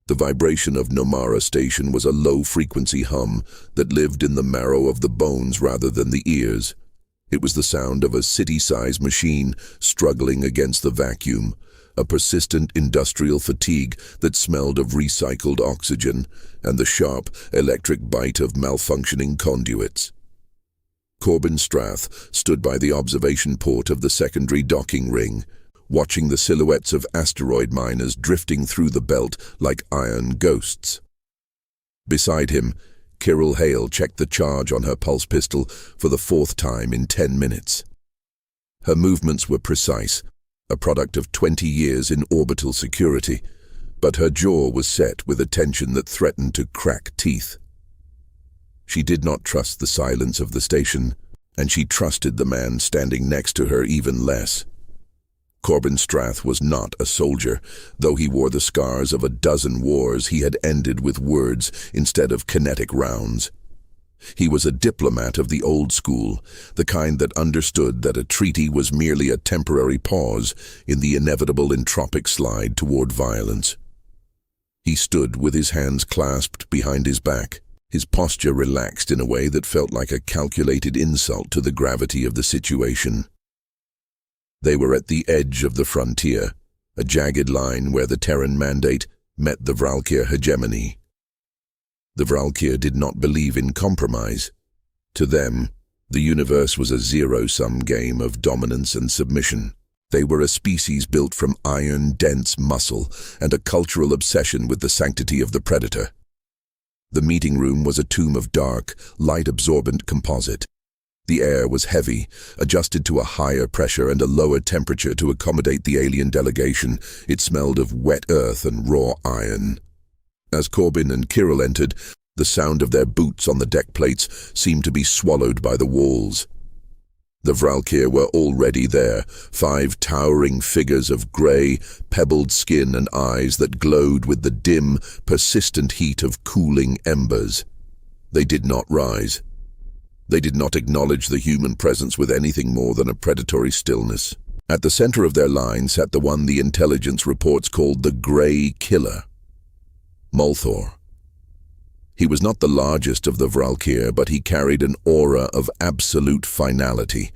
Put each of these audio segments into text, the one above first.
The vibration of Nomara Station was a low-frequency hum that lived in the marrow of the bones rather than the ears. It was the sound of a city-sized machine struggling against the vacuum, a persistent industrial fatigue that smelled of recycled oxygen and the sharp electric bite of malfunctioning conduits. Corbin Strath stood by the observation port of the secondary docking ring, watching the silhouettes of asteroid miners drifting through the belt like iron ghosts. Beside him, Kirill Hale checked the charge on her pulse pistol for the 4th time in 10 minutes. Her movements were precise, a product of 20 years in orbital security, but her jaw was set with a tension that threatened to crack teeth. She did not trust the silence of the station, and she trusted the man standing next to her even less. Corbin Strath was not a soldier, though he wore the scars of a dozen wars he had ended with words instead of kinetic rounds. He was a diplomat of the old school, the kind that understood that a treaty was merely a temporary pause in the inevitable entropic slide toward violence. He stood with his hands clasped behind his back, his posture relaxed in a way that felt like a calculated insult to the gravity of the situation. They were at the edge of the frontier, a jagged line where the Terran mandate met the Vralkir hegemony. The Vralkir did not believe in compromise. To them, the universe was a zero-sum game of dominance and submission. They were a species built from iron-dense muscle and a cultural obsession with the sanctity of the predator. The meeting room was a tomb of dark, light-absorbent composite. The air was heavy, adjusted to a higher pressure and a lower temperature to accommodate the alien delegation. It smelled of wet earth and raw iron. As Corbin and Kirill entered, the sound of their boots on the deck plates seemed to be swallowed by the walls. The Vralkir were already there, 5 towering figures of grey, pebbled skin and eyes that glowed with the dim, persistent heat of cooling embers. They did not rise. They did not acknowledge the human presence with anything more than a predatory stillness. At the center of their line sat the one the intelligence reports called the Grey Killer, Molthor. He was not the largest of the Vralkir, but he carried an aura of absolute finality.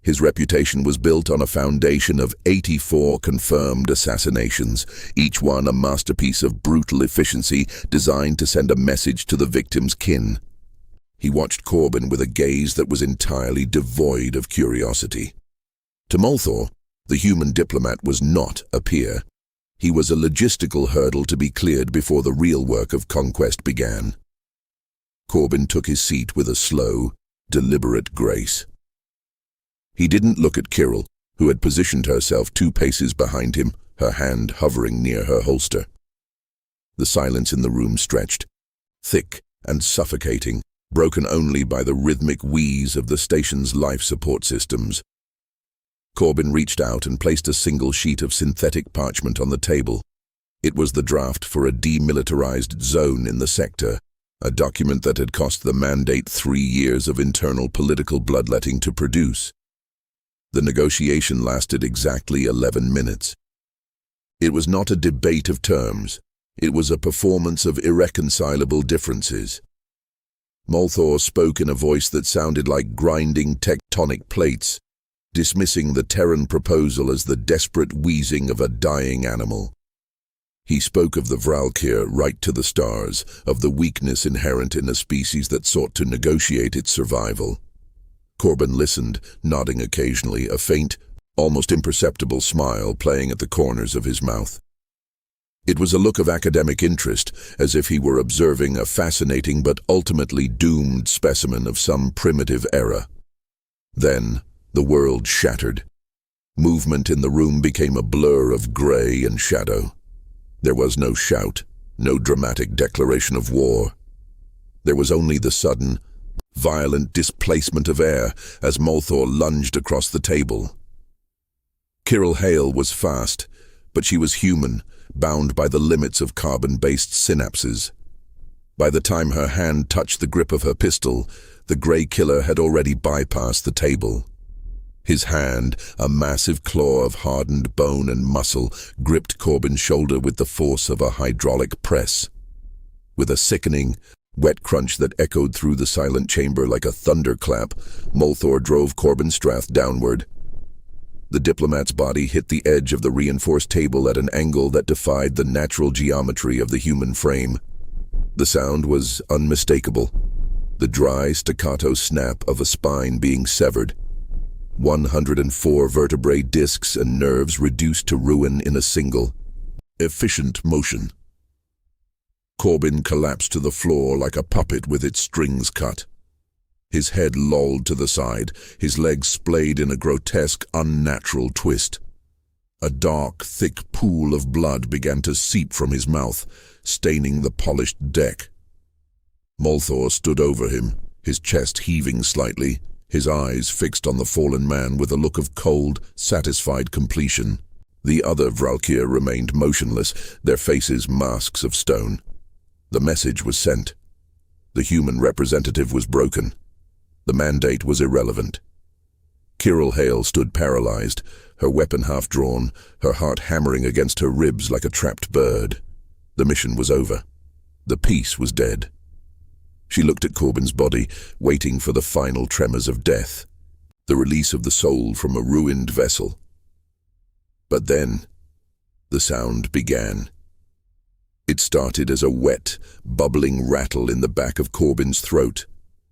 His reputation was built on a foundation of 84 confirmed assassinations, each one a masterpiece of brutal efficiency designed to send a message to the victim's kin. He watched Corbin with a gaze that was entirely devoid of curiosity. To Molthor, the human diplomat was not a peer. He was a logistical hurdle to be cleared before the real work of conquest began. Corbin took his seat with a slow, deliberate grace. He didn't look at Kirill, who had positioned herself 2 paces behind him, her hand hovering near her holster. The silence in the room stretched, thick and suffocating, broken only by the rhythmic wheeze of the station's life support systems. Corbin reached out and placed a single sheet of synthetic parchment on the table. It was the draft for a demilitarized zone in the sector, a document that had cost the mandate 3 years of internal political bloodletting to produce. The negotiation lasted exactly 11 minutes. It was not a debate of terms. It was a performance of irreconcilable differences. Molthor spoke in a voice that sounded like grinding tectonic plates, dismissing the Terran proposal as the desperate wheezing of a dying animal. He spoke of the Vralkir right to the stars, of the weakness inherent in a species that sought to negotiate its survival. Corbin listened, nodding occasionally, a faint, almost imperceptible smile playing at the corners of his mouth. It was a look of academic interest, as if he were observing a fascinating but ultimately doomed specimen of some primitive era. Then, the world shattered. Movement in the room became a blur of gray and shadow. There was no shout, no dramatic declaration of war. There was only the sudden, violent displacement of air as Molthor lunged across the table. Kirill Hale was fast, but she was human, bound by the limits of carbon-based synapses. By the time her hand touched the grip of her pistol, the Grey Killer had already bypassed the table. His hand, a massive claw of hardened bone and muscle, gripped Corbin's shoulder with the force of a hydraulic press. With a sickening, wet crunch that echoed through the silent chamber like a thunderclap, Molthor drove Corbin Strath downward. The diplomat's body hit the edge of the reinforced table at an angle that defied the natural geometry of the human frame. The sound was unmistakable, the dry staccato snap of a spine being severed. 104 vertebrae discs and nerves reduced to ruin in a single, efficient motion. Corbin collapsed to the floor like a puppet with its strings cut. His head lolled to the side, his legs splayed in a grotesque, unnatural twist. A dark, thick pool of blood began to seep from his mouth, staining the polished deck. Molthor stood over him, his chest heaving slightly, his eyes fixed on the fallen man with a look of cold, satisfied completion. The other Vralkyr remained motionless, their faces masks of stone. The message was sent. The human representative was broken. The mandate was irrelevant. Kirill Hale stood paralyzed, her weapon half drawn, her heart hammering against her ribs like a trapped bird. The mission was over. The peace was dead. She looked at Corbin's body, waiting for the final tremors of death, the release of the soul from a ruined vessel. But then, the sound began. It started as a wet, bubbling rattle in the back of Corbin's throat,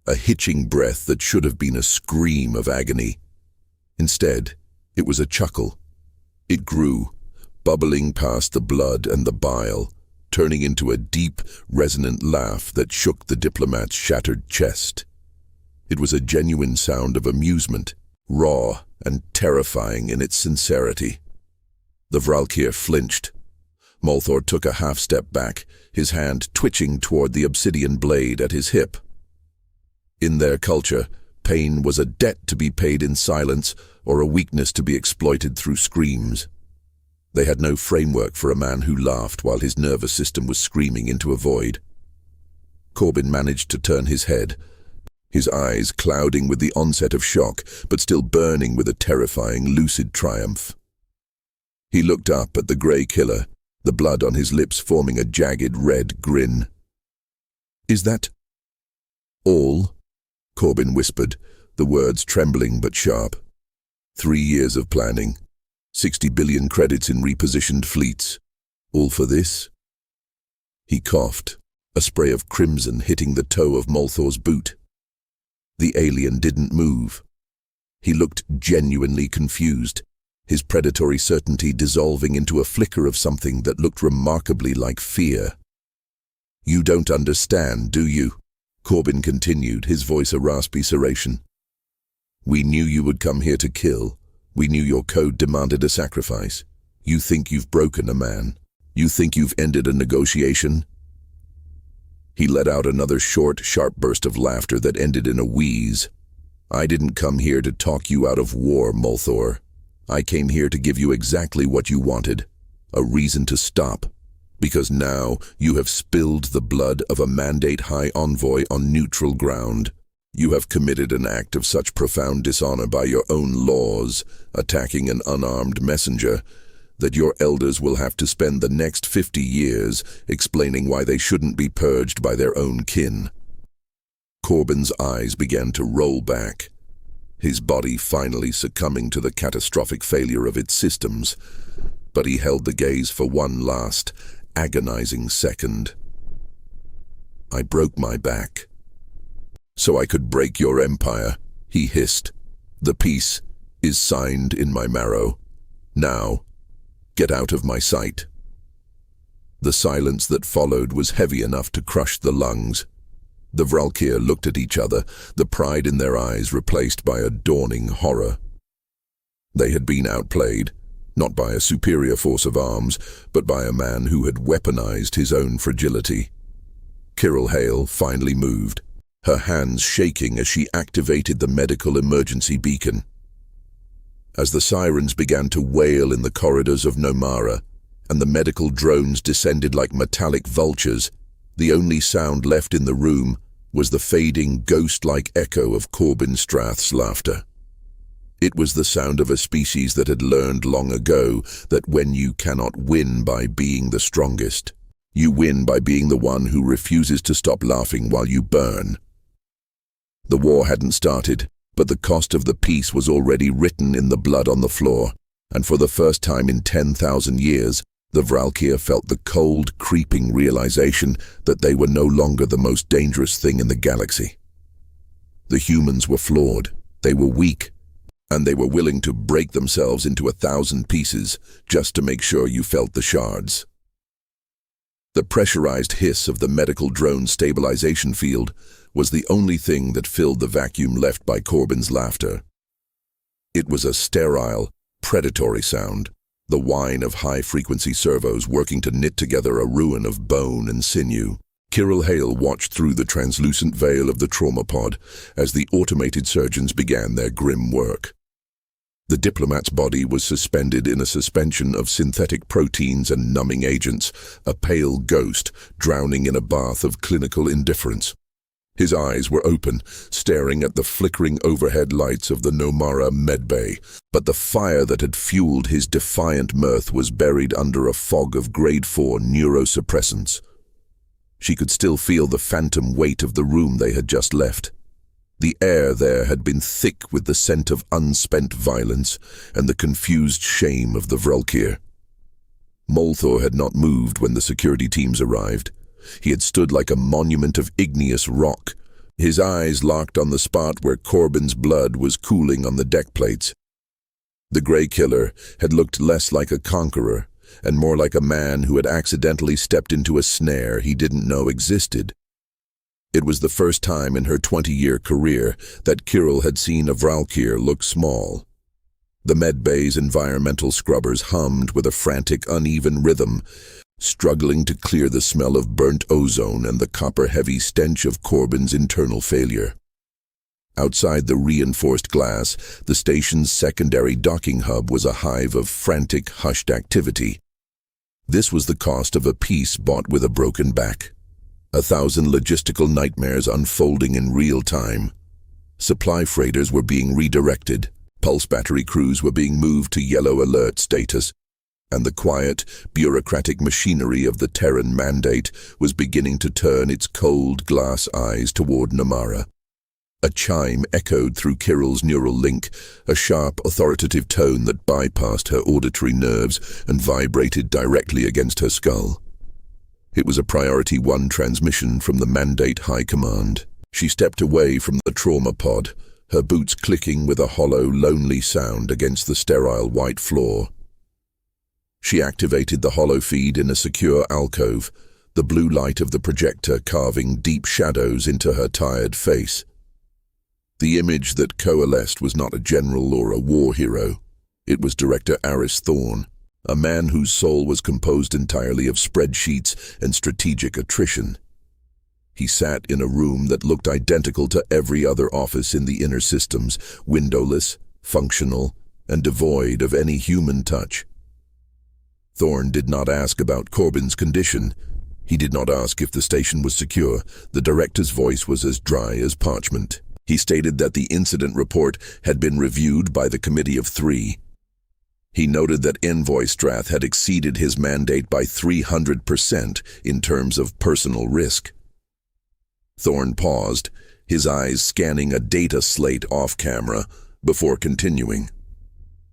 a hitching breath that should have been a scream of agony. Instead, it was a chuckle. It grew, bubbling past the blood and the bile, turning into a deep, resonant laugh that shook the diplomat's shattered chest. It was a genuine sound of amusement, raw and terrifying in its sincerity. The Vralkyr flinched. Molthor took a half-step back, his hand twitching toward the obsidian blade at his hip. In their culture, pain was a debt to be paid in silence or a weakness to be exploited through screams. They had no framework for a man who laughed while his nervous system was screaming into a void. Corbin managed to turn his head, his eyes clouding with the onset of shock, but still burning with a terrifying, lucid triumph. He looked up at the grey killer, the blood on his lips forming a jagged red grin. "Is that all?" Corbin whispered, the words trembling but sharp. 3 years of planning. 60 billion credits in repositioned fleets. All for this? He coughed, a spray of crimson hitting the toe of Molthor's boot. The alien didn't move. He looked genuinely confused, his predatory certainty dissolving into a flicker of something that looked remarkably like fear. "You don't understand, do you?" Corbin continued, his voice a raspy serration. "We knew you would come here to kill. We knew your code demanded a sacrifice. You think you've broken a man. You think you've ended a negotiation?" He let out another short, sharp burst of laughter that ended in a wheeze. "I didn't come here to talk you out of war, Molthor. I came here to give you exactly what you wanted, a reason to stop. Because now you have spilled the blood of a Mandate High Envoy on neutral ground. You have committed an act of such profound dishonor by your own laws, attacking an unarmed messenger, that your elders will have to spend the next 50 years explaining why they shouldn't be purged by their own kin." Corbin's eyes began to roll back, his body finally succumbing to the catastrophic failure of its systems, but he held the gaze for one last, agonizing second. "I broke my back. So I could break your empire," he hissed. "The peace is signed in my marrow. Now, get out of my sight." The silence that followed was heavy enough to crush the lungs. The Vralkyr looked at each other, the pride in their eyes replaced by a dawning horror. They had been outplayed, not by a superior force of arms, but by a man who had weaponized his own fragility. Kirill Hale finally moved, her hands shaking as she activated the medical emergency beacon. As the sirens began to wail in the corridors of Nomara, and the medical drones descended like metallic vultures, the only sound left in the room was the fading, ghost-like echo of Corbin Strath's laughter. It was the sound of a species that had learned long ago that when you cannot win by being the strongest, you win by being the one who refuses to stop laughing while you burn. The war hadn't started, but the cost of the peace was already written in the blood on the floor, and for the first time in 10,000 years, the Vralkir felt the cold, creeping realization that they were no longer the most dangerous thing in the galaxy. The humans were flawed, they were weak, and they were willing to break themselves into 1,000 pieces just to make sure you felt the shards. The pressurized hiss of the medical drone stabilization field was the only thing that filled the vacuum left by Corbin's laughter. It was a sterile, predatory sound, the whine of high-frequency servos working to knit together a ruin of bone and sinew. Kirill Hale watched through the translucent veil of the trauma pod as the automated surgeons began their grim work. The diplomat's body was suspended in a suspension of synthetic proteins and numbing agents, a pale ghost drowning in a bath of clinical indifference. His eyes were open, staring at the flickering overhead lights of the Nomara medbay, but the fire that had fueled his defiant mirth was buried under a fog of grade 4 neurosuppressants. She could still feel the phantom weight of the room they had just left. The air there had been thick with the scent of unspent violence and the confused shame of the Vralkir. Molthor had not moved when the security teams arrived. He had stood like a monument of igneous rock, his eyes locked on the spot where Corbin's blood was cooling on the deck plates. The Grey Killer had looked less like a conqueror and more like a man who had accidentally stepped into a snare he didn't know existed. It was the first time in her 20-year career that Kirill had seen a Vralkir look small. The medbay's environmental scrubbers hummed with a frantic, uneven rhythm, struggling to clear the smell of burnt ozone and the copper-heavy stench of Corbin's internal failure. Outside the reinforced glass, the station's secondary docking hub was a hive of frantic, hushed activity. This was the cost of a peace bought with a broken back. 1,000 logistical nightmares unfolding in real time. Supply freighters were being redirected, pulse battery crews were being moved to yellow alert status, and the quiet, bureaucratic machinery of the Terran mandate was beginning to turn its cold glass eyes toward Nomara. A chime echoed through Kirill's neural link, a sharp, authoritative tone that bypassed her auditory nerves and vibrated directly against her skull. It was a Priority 1 transmission from the Mandate High Command. She stepped away from the trauma pod, her boots clicking with a hollow, lonely sound against the sterile white floor. She activated the hollow feed in a secure alcove, the blue light of the projector carving deep shadows into her tired face. The image that coalesced was not a general or a war hero. It was Director Aris Thorne, a man whose soul was composed entirely of spreadsheets and strategic attrition. He sat in a room that looked identical to every other office in the inner systems, windowless, functional, and devoid of any human touch. Thorne did not ask about Corbin's condition. He did not ask if the station was secure. The director's voice was as dry as parchment. He stated that the incident report had been reviewed by the Committee of 3. He noted that Envoy Strath had exceeded his mandate by 300% in terms of personal risk. Thorne paused, his eyes scanning a data slate off-camera, before continuing.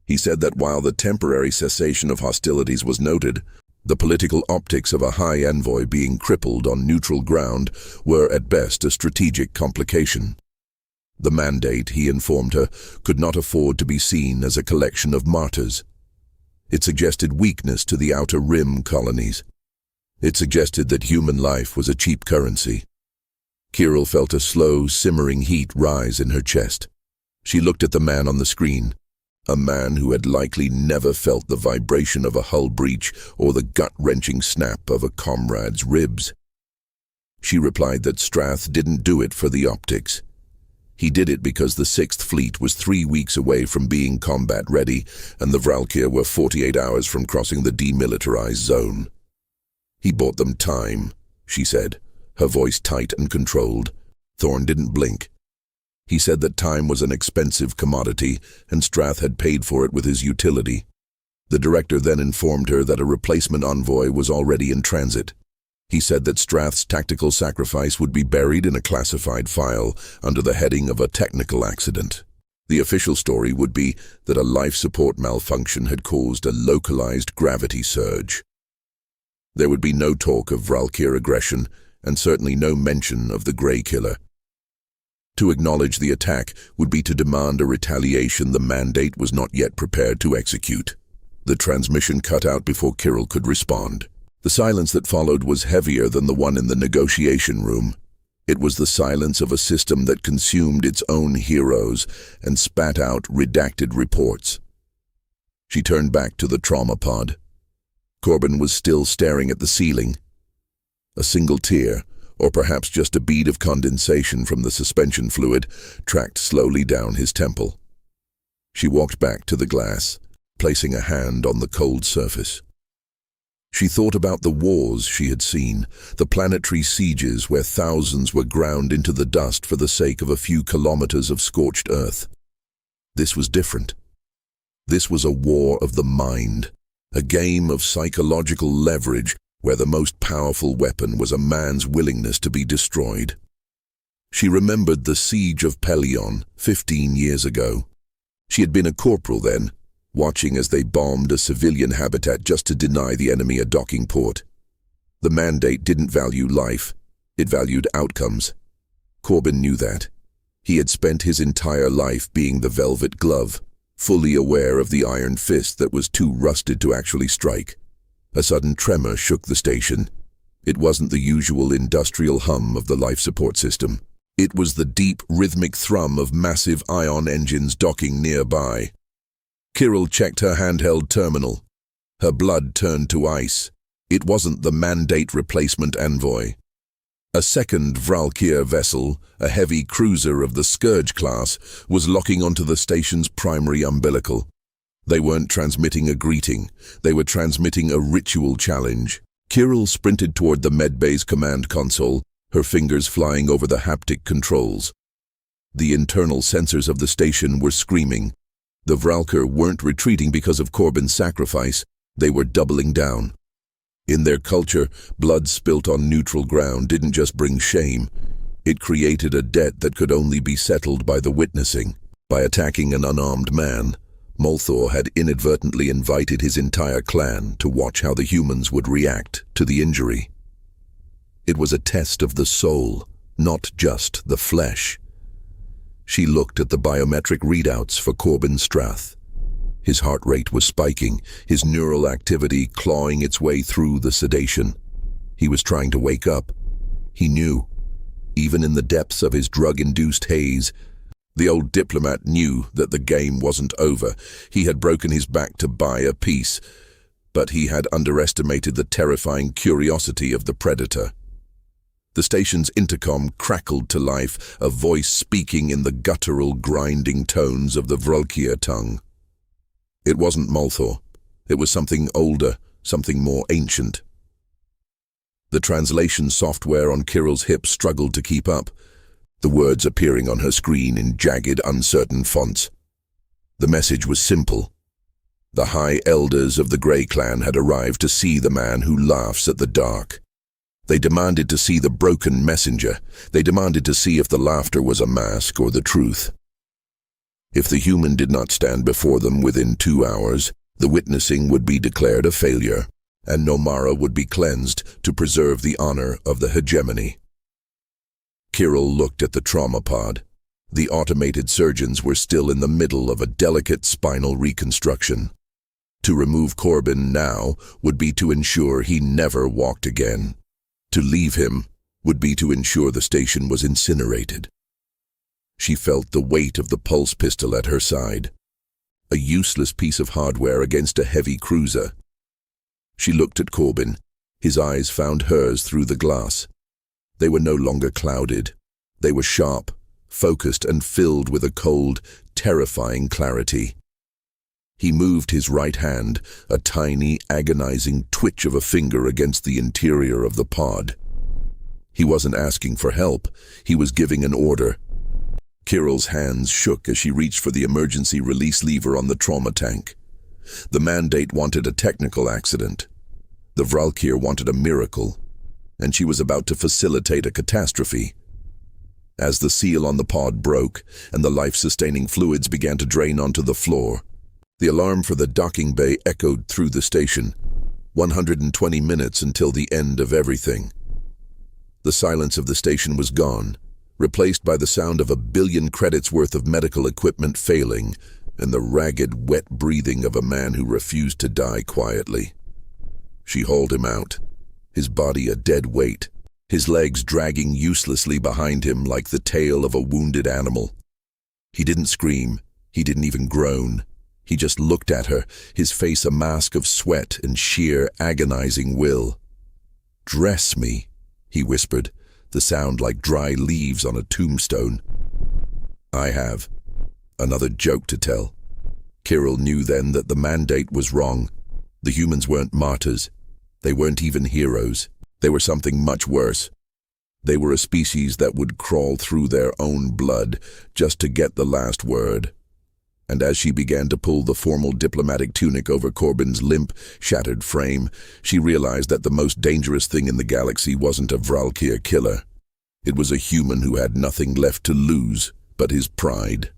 He said that while the temporary cessation of hostilities was noted, the political optics of a high envoy being crippled on neutral ground were at best a strategic complication. The mandate, he informed her, could not afford to be seen as a collection of martyrs. It suggested weakness to the Outer Rim colonies. It suggested that human life was a cheap currency. Kirill felt a slow, simmering heat rise in her chest. She looked at the man on the screen, a man who had likely never felt the vibration of a hull breach or the gut-wrenching snap of a comrade's ribs. She replied that Strath didn't do it for the optics. He did it because the 6th Fleet was 3 weeks away from being combat-ready, and the Vralkir were 48 hours from crossing the demilitarized zone. He bought them time, she said, her voice tight and controlled. Thorne didn't blink. He said that time was an expensive commodity, and Strath had paid for it with his utility. The director then informed her that a replacement envoy was already in transit. He said that Strath's tactical sacrifice would be buried in a classified file under the heading of a technical accident. The official story would be that a life support malfunction had caused a localized gravity surge. There would be no talk of Vralkir aggression, and certainly no mention of the Grey Killer. To acknowledge the attack would be to demand a retaliation the Mandate was not yet prepared to execute. The transmission cut out before Kirill could respond. The silence that followed was heavier than the one in the negotiation room. It was the silence of a system that consumed its own heroes and spat out redacted reports. She turned back to the trauma pod. Corbin was still staring at the ceiling. A single tear, or perhaps just a bead of condensation from the suspension fluid, tracked slowly down his temple. She walked back to the glass, placing a hand on the cold surface. She thought about the wars she had seen, the planetary sieges where thousands were ground into the dust for the sake of a few kilometers of scorched earth. This was different. This was a war of the mind, a game of psychological leverage where the most powerful weapon was a man's willingness to be destroyed. She remembered the siege of Pelion 15 years ago. She had been a corporal then, watching as they bombed a civilian habitat just to deny the enemy a docking port. The Mandate didn't value life, it valued outcomes. Corbin knew that. He had spent his entire life being the velvet glove, fully aware of the iron fist that was too rusted to actually strike. A sudden tremor shook the station. It wasn't the usual industrial hum of the life support system. It was the deep, rhythmic thrum of massive ion engines docking nearby. Kirill checked her handheld terminal. Her blood turned to ice. It wasn't the Mandate replacement envoy. A second Vralkir vessel, a heavy cruiser of the Scourge class, was locking onto the station's primary umbilical. They weren't transmitting a greeting. They were transmitting a ritual challenge. Kirill sprinted toward the medbay's command console, her fingers flying over the haptic controls. The internal sensors of the station were screaming. The Vralkir weren't retreating because of Corbin's sacrifice, they were doubling down. In their culture, blood spilt on neutral ground didn't just bring shame. It created a debt that could only be settled by the witnessing. By attacking an unarmed man, Molthor had inadvertently invited his entire clan to watch how the humans would react to the injury. It was a test of the soul, not just the flesh. She looked at the biometric readouts for Corbin Strath. His heart rate was spiking, his neural activity clawing its way through the sedation. He was trying to wake up. He knew, even in the depths of his drug-induced haze. The old diplomat knew that the game wasn't over. He had broken his back to buy a peace, but he had underestimated the terrifying curiosity of the predator. The station's intercom crackled to life, a voice speaking in the guttural, grinding tones of the Vralkir tongue. It wasn't Molthor. It was something older, something more ancient. The translation software on Kirill's hip struggled to keep up, the words appearing on her screen in jagged, uncertain fonts. The message was simple. The High Elders of the Grey Clan had arrived to see the man who laughs at the dark. They demanded to see the broken messenger. They demanded to see if the laughter was a mask or the truth. If the human did not stand before them within 2 hours, the witnessing would be declared a failure, and Nomara would be cleansed to preserve the honor of the hegemony. Kirill looked at the trauma pod. The automated surgeons were still in the middle of a delicate spinal reconstruction. To remove Corbin now would be to ensure he never walked again. To leave him would be to ensure the station was incinerated. She felt the weight of the pulse pistol at her side, a useless piece of hardware against a heavy cruiser. She looked at Corbin. His eyes found hers through the glass. They were no longer clouded. They were sharp, focused, and filled with a cold, terrifying clarity. He moved his right hand, a tiny, agonizing twitch of a finger against the interior of the pod. He wasn't asking for help. He was giving an order. Kirill's hands shook as she reached for the emergency release lever on the trauma tank. The mandate wanted a technical accident. The Vralkir wanted a miracle, and she was about to facilitate a catastrophe. As the seal on the pod broke and the life-sustaining fluids began to drain onto the floor, the alarm for the docking bay echoed through the station. 120 minutes until the end of everything. The silence of the station was gone, replaced by the sound of 1 billion credits worth of medical equipment failing and the ragged, wet breathing of a man who refused to die quietly. She hauled him out, his body a dead weight, his legs dragging uselessly behind him like the tail of a wounded animal. He didn't scream, he didn't even groan. He just looked at her, his face a mask of sweat and sheer, agonizing will. "Dress me," he whispered, the sound like dry leaves on a tombstone. "I have another joke to tell." Kirill knew then that the mandate was wrong. The humans weren't martyrs. They weren't even heroes. They were something much worse. They were a species that would crawl through their own blood just to get the last word. And as she began to pull the formal diplomatic tunic over Corbin's limp, shattered frame, she realized that the most dangerous thing in the galaxy wasn't a Vralkir killer. It was a human who had nothing left to lose but his pride.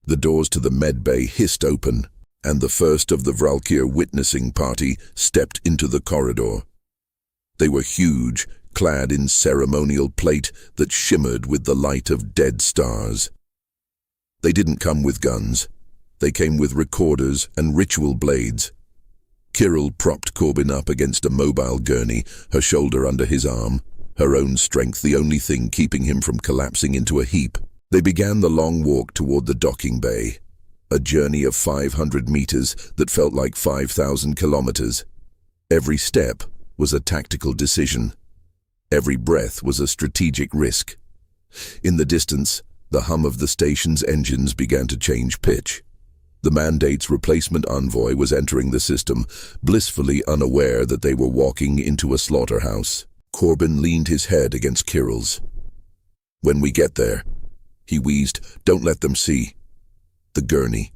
The doors to the medbay hissed open, and the first of the Vralkir witnessing party stepped into the corridor. They were huge, clad in ceremonial plate that shimmered with the light of dead stars. They didn't come with guns. They came with recorders and ritual blades. Kirill propped Corbin up against a mobile gurney, her shoulder under his arm, her own strength the only thing keeping him from collapsing into a heap. They began the long walk toward the docking bay, a journey of 500 meters that felt like 5,000 kilometers. Every step was a tactical decision. Every breath was a strategic risk. In the distance, the hum of the station's engines began to change pitch. The mandate's replacement envoy was entering the system, blissfully unaware that they were walking into a slaughterhouse. Corbin leaned his head against Kirill's. "When we get there," he wheezed, "don't let them see. The gurney.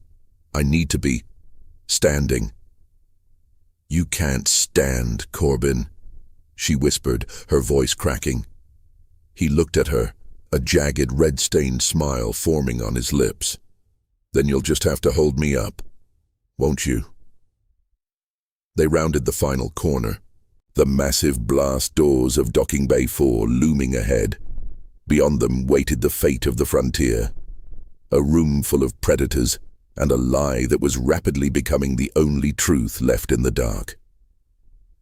I need to be standing." "You can't stand, Corbin," she whispered, her voice cracking. He looked at her, a jagged red-stained smile forming on his lips. "Then you'll just have to hold me up, won't you?" They rounded the final corner, the massive blast doors of Docking Bay 4 looming ahead. Beyond them waited the fate of the frontier, a room full of predators and a lie that was rapidly becoming the only truth left in the dark.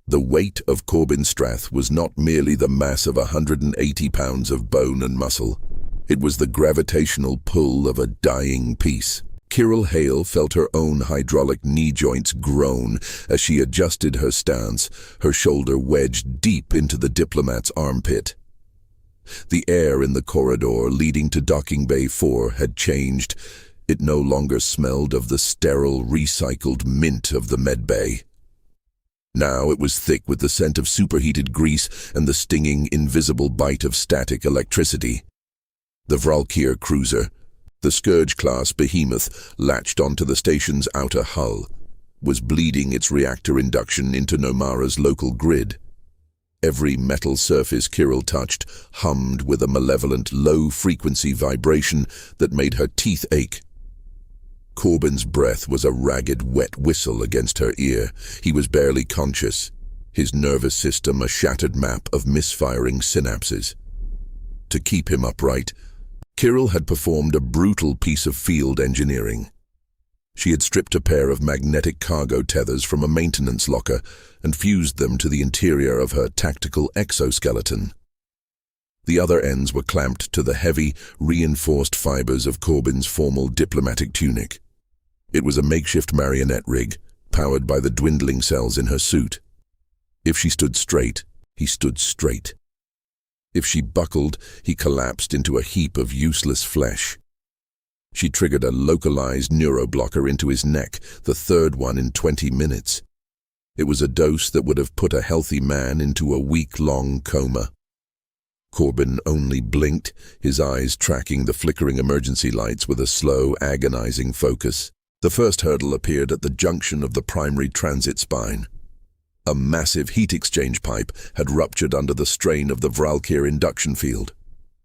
The weight of Corbin Strath was not merely the mass of 180 pounds of bone and muscle. It was the gravitational pull of a dying piece. Kirill Hale felt her own hydraulic knee joints groan as she adjusted her stance, her shoulder wedged deep into the diplomat's armpit. The air in the corridor leading to Docking Bay 4 had changed. It no longer smelled of the sterile, recycled mint of the medbay. Now it was thick with the scent of superheated grease and the stinging, invisible bite of static electricity. The Vralkir cruiser, the Scourge-class behemoth latched onto the station's outer hull, was bleeding its reactor induction into Nomara's local grid. Every metal surface Kirill touched hummed with a malevolent, low-frequency vibration that made her teeth ache. Corbin's breath was a ragged, wet whistle against her ear. He was barely conscious, his nervous system a shattered map of misfiring synapses. To keep him upright, Kirill had performed a brutal piece of field engineering. She had stripped a pair of magnetic cargo tethers from a maintenance locker and fused them to the interior of her tactical exoskeleton. The other ends were clamped to the heavy, reinforced fibers of Corbin's formal diplomatic tunic. It was a makeshift marionette rig, powered by the dwindling cells in her suit. If she stood straight, he stood straight. If she buckled, he collapsed into a heap of useless flesh. She triggered a localized neuroblocker into his neck, the third one in 20 minutes. It was a dose that would have put a healthy man into a week-long coma. Corbin only blinked, his eyes tracking the flickering emergency lights with a slow, agonizing focus. The first hurdle appeared at the junction of the primary transit spine. A massive heat exchange pipe had ruptured under the strain of the Vralkir induction field.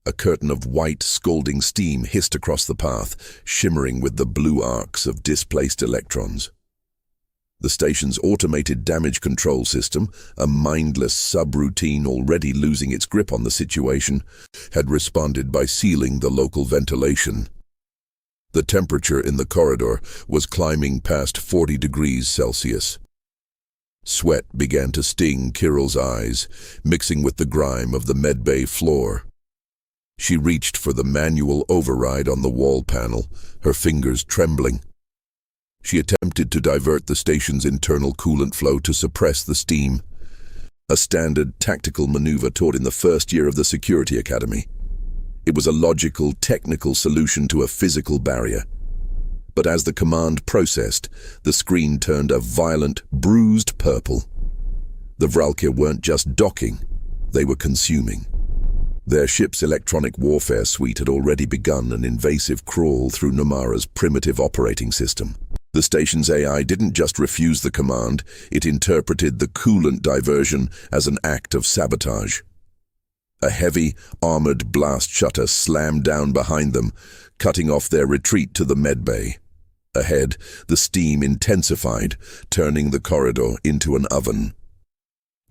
A curtain of white, scalding steam hissed across the path, shimmering with the blue arcs of displaced electrons. The station's automated damage control system, a mindless subroutine already losing its grip on the situation, had responded by sealing the local ventilation. The temperature in the corridor was climbing past 40 degrees Celsius. Sweat began to sting Kirill's eyes, mixing with the grime of the medbay floor. She reached for the manual override on the wall panel, her fingers trembling. She attempted to divert the station's internal coolant flow to suppress the steam, a standard tactical maneuver taught in the first year of the Security Academy. It was a logical, technical solution to a physical barrier. But as the command processed, the screen turned a violent, bruised purple. The Vralkir weren't just docking, they were consuming. Their ship's electronic warfare suite had already begun an invasive crawl through Namara's primitive operating system. The station's AI didn't just refuse the command, it interpreted the coolant diversion as an act of sabotage. A heavy, armored blast shutter slammed down behind them, cutting off their retreat to the medbay. Ahead, the steam intensified, turning the corridor into an oven.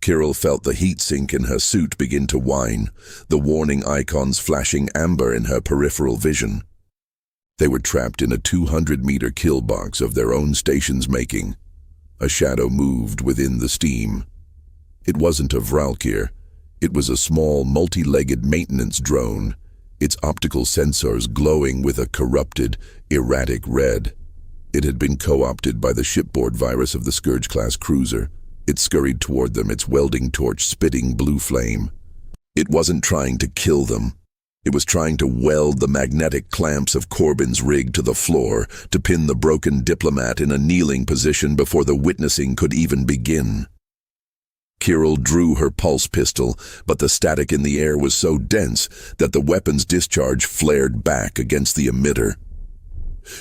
Kirill felt the heat sink in her suit begin to whine, the warning icons flashing amber in her peripheral vision. They were trapped in a 200-meter kill box of their own station's making. A shadow moved within the steam. It wasn't a Vralkir. It was a small, multi-legged maintenance drone, its optical sensors glowing with a corrupted, erratic red. It had been co-opted by the shipboard virus of the Scourge-class cruiser. It scurried toward them, its welding torch spitting blue flame. It wasn't trying to kill them. It was trying to weld the magnetic clamps of Corbin's rig to the floor, to pin the broken diplomat in a kneeling position before the witnessing could even begin. Kirill drew her pulse pistol, but the static in the air was so dense that the weapon's discharge flared back against the emitter.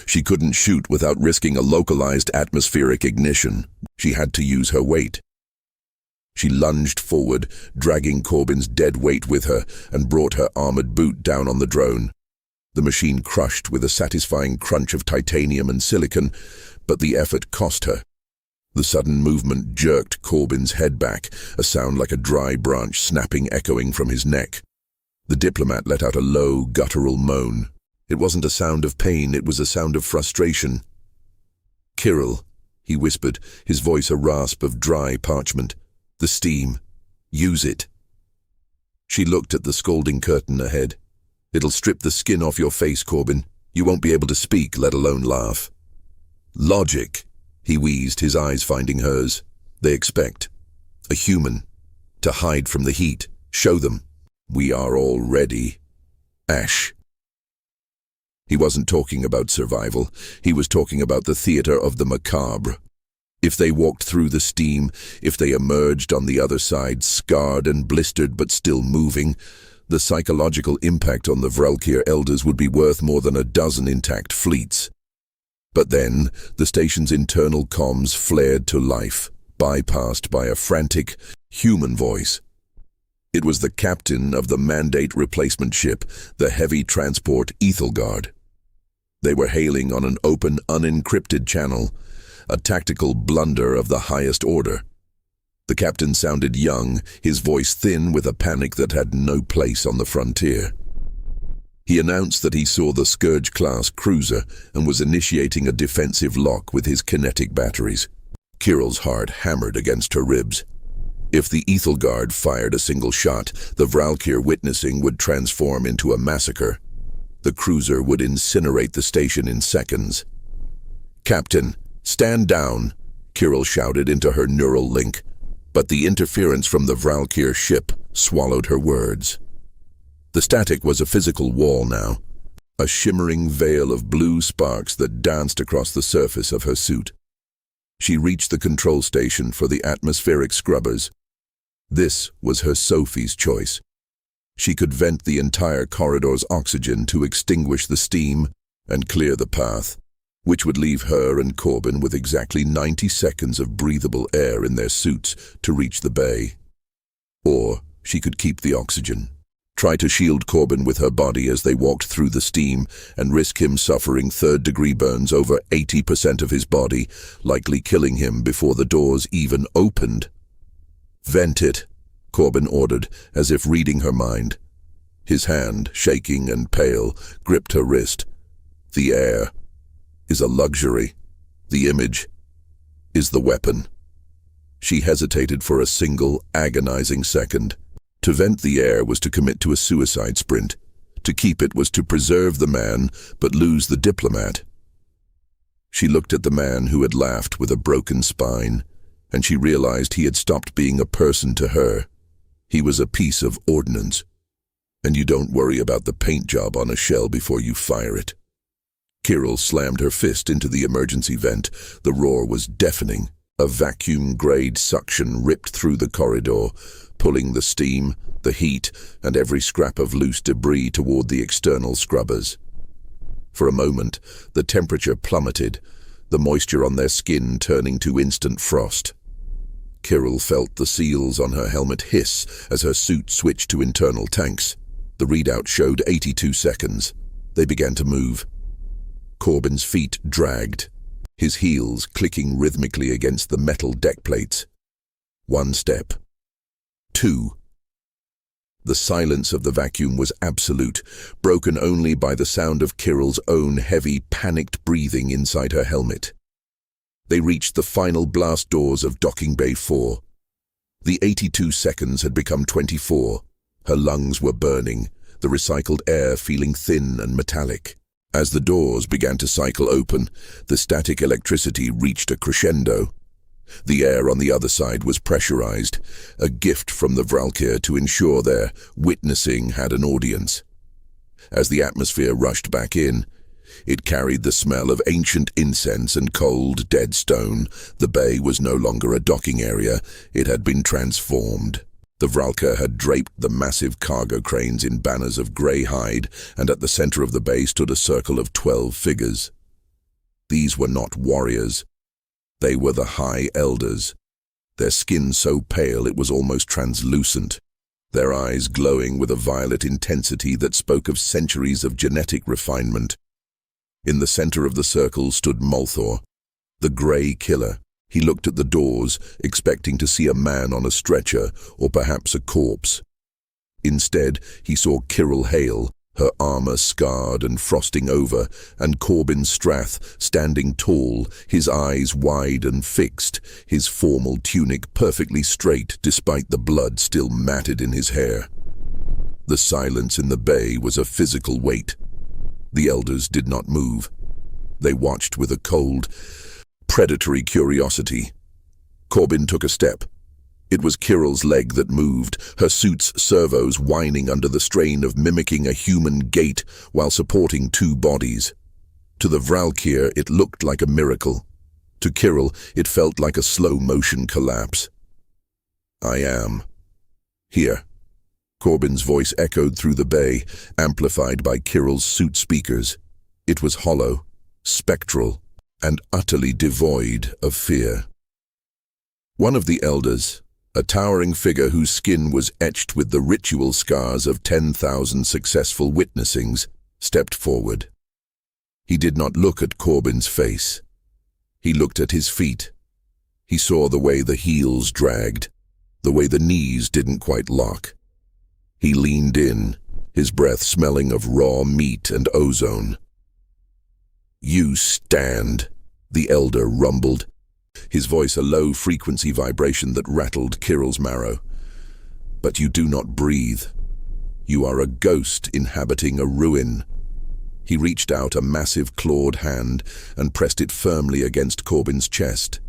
She couldn't shoot without risking a localized atmospheric ignition. She had to use her weight. She lunged forward, dragging Corbin's dead weight with her, and brought her armored boot down on the drone. The machine crushed with a satisfying crunch of titanium and silicon, but the effort cost her. The sudden movement jerked Corbin's head back, a sound like a dry branch snapping echoing from his neck. The diplomat let out a low, guttural moan. It wasn't a sound of pain, it was a sound of frustration. "Kirill," he whispered, his voice a rasp of dry parchment. "The steam. Use it." She looked at the scalding curtain ahead. "It'll strip the skin off your face, Corbin. You won't be able to speak, let alone laugh." "Logic," he wheezed, his eyes finding hers. "They expect a human to hide from the heat. Show them. We are all ready." Ash. He wasn't talking about survival. He was talking about the theater of the macabre. If they walked through the steam, if they emerged on the other side, scarred and blistered but still moving, the psychological impact on the Vralkir elders would be worth more than a dozen intact fleets. But then, the station's internal comms flared to life, bypassed by a frantic, human voice. It was the captain of the Mandate replacement ship, the heavy transport Ethelgard. They were hailing on an open, unencrypted channel, a tactical blunder of the highest order. The captain sounded young, his voice thin with a panic that had no place on the frontier. He announced that he saw the Scourge-class cruiser and was initiating a defensive lock with his kinetic batteries. Kirill's heart hammered against her ribs. If the Ethelgard fired a single shot, the Vralkir witnessing would transform into a massacre. The cruiser would incinerate the station in seconds. "Captain, stand down," Kirill shouted into her neural link, but the interference from the Vralkir ship swallowed her words. The static was a physical wall now, a shimmering veil of blue sparks that danced across the surface of her suit. She reached the control station for the atmospheric scrubbers. This was her Sophie's choice. She could vent the entire corridor's oxygen to extinguish the steam and clear the path, which would leave her and Corbin with exactly 90 seconds of breathable air in their suits to reach the bay. Or she could keep the oxygen, try to shield Corbin with her body as they walked through the steam, and risk him suffering third-degree burns over 80% of his body, likely killing him before the doors even opened. "Vent it," Corbin ordered, as if reading her mind. His hand, shaking and pale, gripped her wrist. The air is a luxury. The image is the weapon. She hesitated for a single, agonizing second. To vent the air was to commit to a suicide sprint. To keep it was to preserve the man, but lose the diplomat. She looked at the man who had laughed with a broken spine, and she realized he had stopped being a person to her. He was a piece of ordnance. And you don't worry about the paint job on a shell before you fire it. Kirill slammed her fist into the emergency vent. The roar was deafening. A vacuum-grade suction ripped through the corridor, pulling the steam, the heat, and every scrap of loose debris toward the external scrubbers. For a moment, the temperature plummeted, the moisture on their skin turning to instant frost. Kirill felt the seals on her helmet hiss as her suit switched to internal tanks. The readout showed 82 seconds. They began to move. Corbin's feet dragged, his heels clicking rhythmically against the metal deck plates. 1 step. 2. The silence of the vacuum was absolute, broken only by the sound of Kirill's own heavy, panicked breathing inside her helmet. They reached the final blast doors of Docking Bay 4. The 82 seconds had become 24. Her lungs were burning, the recycled air feeling thin and metallic. As the doors began to cycle open, the static electricity reached a crescendo. The air on the other side was pressurized, a gift from the Vralkir to ensure their witnessing had an audience. As the atmosphere rushed back in, it carried the smell of ancient incense and cold, dead stone. The bay was no longer a docking area, it had been transformed. The Vralkir had draped the massive cargo cranes in banners of grey hide, and at the center of the bay stood a circle of 12 figures. These were not warriors. They were the High Elders, their skin so pale it was almost translucent, their eyes glowing with a violet intensity that spoke of centuries of genetic refinement. In the center of the circle stood Molthor, the grey killer. He looked at the doors, expecting to see a man on a stretcher, or perhaps a corpse. Instead, he saw Kirill Hale, her armor scarred and frosting over, and Corbin Strath, standing tall, his eyes wide and fixed, his formal tunic perfectly straight despite the blood still matted in his hair. The silence in the bay was a physical weight. The elders did not move. They watched with a cold, predatory curiosity. Corbin took a step. It was Kirill's leg that moved, her suit's servos whining under the strain of mimicking a human gait while supporting 2 bodies. To the Vralkir, it looked like a miracle. To Kirill, it felt like a slow-motion collapse. "I am here." Corbin's voice echoed through the bay, amplified by Kirill's suit speakers. It was hollow, spectral, and utterly devoid of fear. One of the elders, a towering figure whose skin was etched with the ritual scars of 10,000 successful witnessings, stepped forward. He did not look at Corbin's face. He looked at his feet. He saw the way the heels dragged, the way the knees didn't quite lock. He leaned in, his breath smelling of raw meat and ozone. "You stand," the elder rumbled, his voice a low-frequency vibration that rattled Kirill's marrow. "But you do not breathe. You are a ghost inhabiting a ruin." He reached out a massive clawed hand and pressed it firmly against Corbin's chest.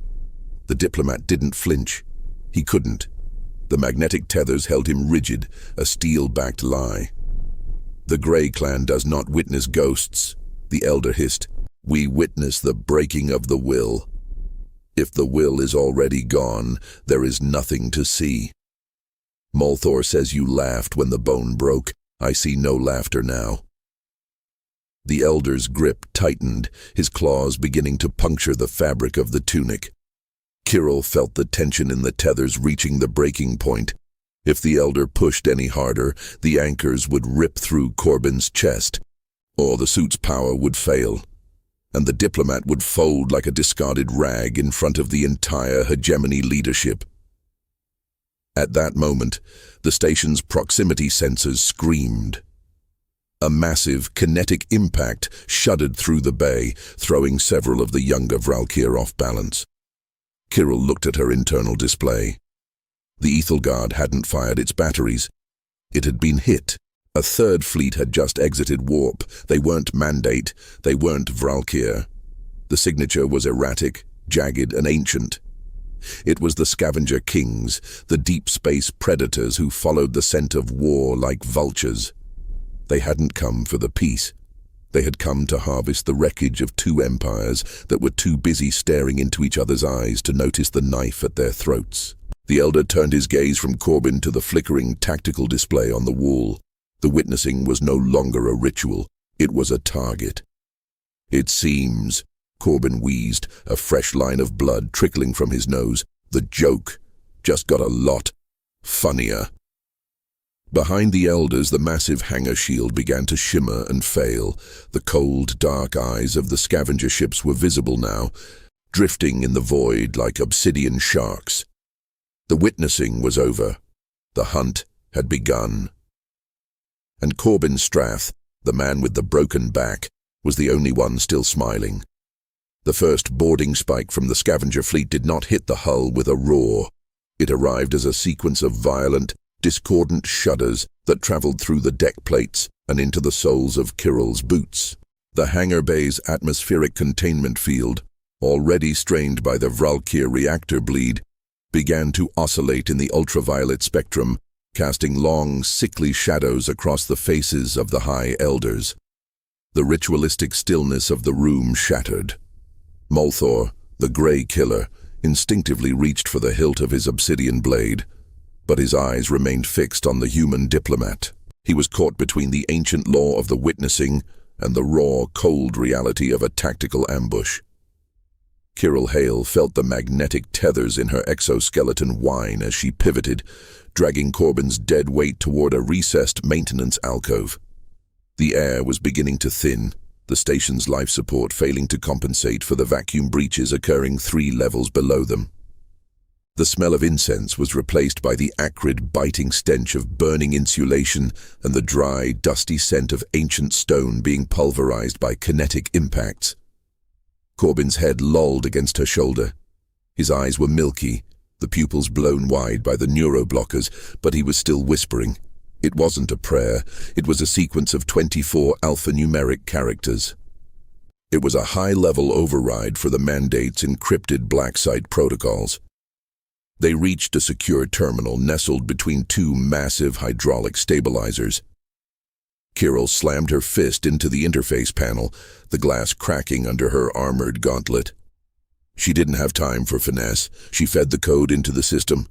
The diplomat didn't flinch. He couldn't. The magnetic tethers held him rigid, a steel-backed lie. "The Grey Clan does not witness ghosts," the elder hissed. "We witness the breaking of the will. If the will is already gone, there is nothing to see." Molthor says you laughed when the bone broke. I see no laughter now. The elder's grip tightened, his claws beginning to puncture the fabric of the tunic. Kirill felt the tension in the tethers reaching the breaking point. If the elder pushed any harder, the anchors would rip through Corbin's chest, or the suit's power would fail, and the diplomat would fold like a discarded rag in front of the entire hegemony leadership. At that moment, the station's proximity sensors screamed. A massive, kinetic impact shuddered through the bay, throwing several of the younger Vralkyr off balance. Kirill looked at her internal display. The Ethelgard hadn't fired its batteries. It had been hit. A third fleet had just exited warp. They weren't Mandate, they weren't Vralkyr. The signature was erratic, jagged, and ancient. It was the Scavenger Kings, the deep space predators who followed the scent of war like vultures. They hadn't come for the peace. They had come to harvest the wreckage of two empires that were too busy staring into each other's eyes to notice the knife at their throats. The elder turned his gaze from Corbin to the flickering tactical display on the wall. The witnessing was no longer a ritual. It was a target. It seems, Corbin wheezed, a fresh line of blood trickling from his nose. The joke just got a lot funnier. Behind the elders, the massive hangar shield began to shimmer and fail. The cold, dark eyes of the scavenger ships were visible now, drifting in the void like obsidian sharks. The witnessing was over. The hunt had begun. And Corbin Strath, the man with the broken back, was the only one still smiling. The first boarding spike from the scavenger fleet did not hit the hull with a roar. It arrived as a sequence of violent, discordant shudders that traveled through the deck plates and into the soles of Kirill's boots. The hangar bay's atmospheric containment field, already strained by the Vralkyr reactor bleed, began to oscillate in the ultraviolet spectrum, casting long, sickly shadows across the faces of the High Elders. The ritualistic stillness of the room shattered. Molthor, the Grey Killer, instinctively reached for the hilt of his obsidian blade, but his eyes remained fixed on the human diplomat. He was caught between the ancient law of the witnessing and the raw, cold reality of a tactical ambush. Kirill Hale felt the magnetic tethers in her exoskeleton whine as she pivoted, dragging Corbin's dead weight toward a recessed maintenance alcove. The air was beginning to thin, the station's life support failing to compensate for the vacuum breaches occurring 3 levels below them. The smell of incense was replaced by the acrid, biting stench of burning insulation and the dry, dusty scent of ancient stone being pulverized by kinetic impacts. Corbin's head lolled against her shoulder. His eyes were milky, the pupils blown wide by the neuroblockers, but he was still whispering. It wasn't a prayer, it was a sequence of 24 alphanumeric characters. It was a high-level override for the Mandate's encrypted black site protocols. They reached a secure terminal nestled between 2 massive hydraulic stabilizers. Kirill slammed her fist into the interface panel, the glass cracking under her armored gauntlet. She didn't have time for finesse. She fed the code into the system,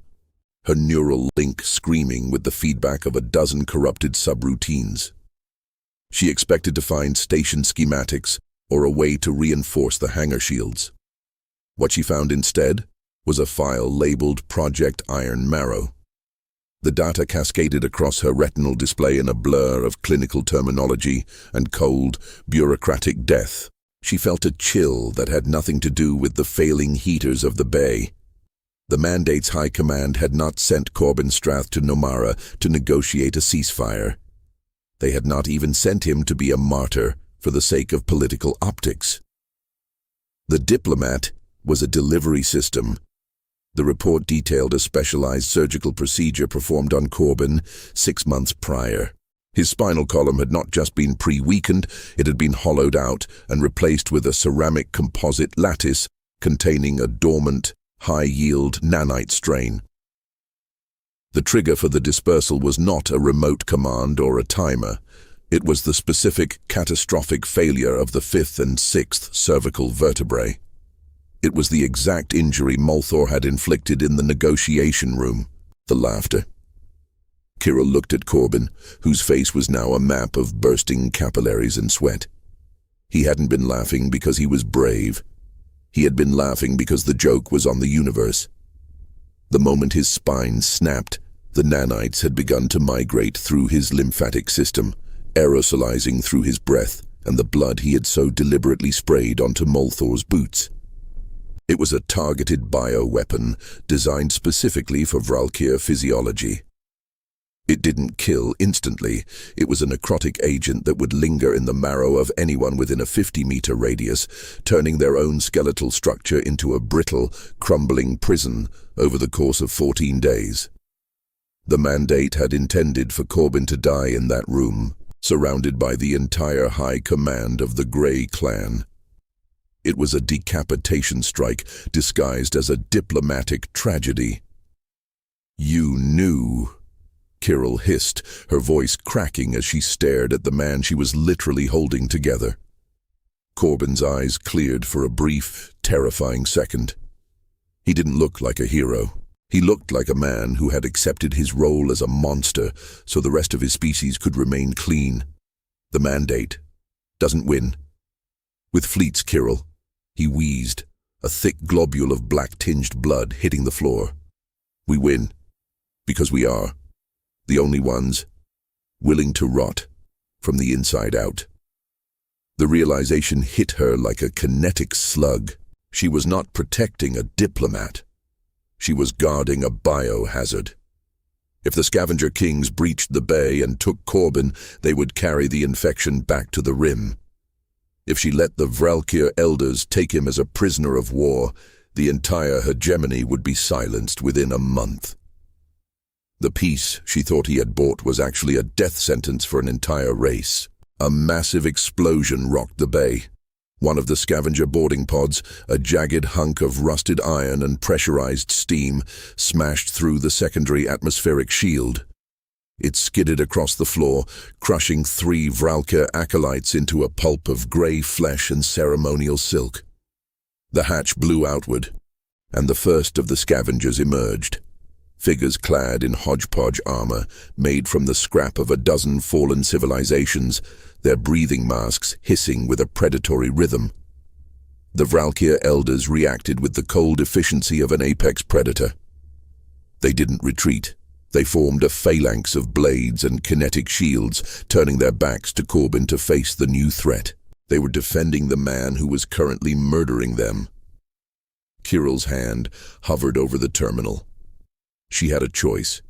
her neural link screaming with the feedback of a dozen corrupted subroutines. She expected to find station schematics or a way to reinforce the hangar shields. What she found instead was a file labeled Project Iron Marrow. The data cascaded across her retinal display in a blur of clinical terminology and cold, bureaucratic death. She felt a chill that had nothing to do with the failing heaters of the bay. The Mandate's high command had not sent Corbin Strath to Nomara to negotiate a ceasefire. They had not even sent him to be a martyr for the sake of political optics. The diplomat was a delivery system. The report detailed a specialized surgical procedure performed on Corbin 6 months prior. His spinal column had not just been pre-weakened, it had been hollowed out and replaced with a ceramic composite lattice containing a dormant, high-yield nanite strain. The trigger for the dispersal was not a remote command or a timer. It was the specific catastrophic failure of the 5th and 6th cervical vertebrae. It was the exact injury Molthor had inflicted in the negotiation room. The laughter. Kirill looked at Corbin, whose face was now a map of bursting capillaries and sweat. He hadn't been laughing because he was brave. He had been laughing because the joke was on the universe. The moment his spine snapped, the nanites had begun to migrate through his lymphatic system, aerosolizing through his breath and the blood he had so deliberately sprayed onto Molthor's boots. It was a targeted bioweapon designed specifically for Vralkir physiology. It didn't kill instantly. It was a necrotic agent that would linger in the marrow of anyone within a 50-meter radius, turning their own skeletal structure into a brittle, crumbling prison over the course of 14 days. The mandate had intended for Corbin to die in that room, surrounded by the entire high command of the Grey Clan. It was a decapitation strike disguised as a diplomatic tragedy. "You knew," Kirill hissed, her voice cracking as she stared at the man she was literally holding together. Corbin's eyes cleared for a brief, terrifying second. He didn't look like a hero. He looked like a man who had accepted his role as a monster so the rest of his species could remain clean. The mandate doesn't win. With fleets, Kirill. He wheezed, a thick globule of black-tinged blood hitting the floor. We win, because we are the only ones willing to rot from the inside out. The realization hit her like a kinetic slug. She was not protecting a diplomat. She was guarding a biohazard. If the Scavenger Kings breached the bay and took Corbin, they would carry the infection back to the Rim. If she let the Vralkir elders take him as a prisoner of war, the entire hegemony would be silenced within a month. The peace she thought he had bought was actually a death sentence for an entire race. A massive explosion rocked the bay. One of the scavenger boarding pods, a jagged hunk of rusted iron and pressurized steam, smashed through the secondary atmospheric shield. It skidded across the floor, crushing 3 Vralkir acolytes into a pulp of grey flesh and ceremonial silk. The hatch blew outward, and the first of the scavengers emerged. Figures clad in hodgepodge armor, made from the scrap of a dozen fallen civilizations, their breathing masks hissing with a predatory rhythm. The Vralkir elders reacted with the cold efficiency of an apex predator. They didn't retreat. They formed a phalanx of blades and kinetic shields, turning their backs to Corbin to face the new threat. They were defending the man who was currently murdering them. Kirill's hand hovered over the terminal. She had a choice.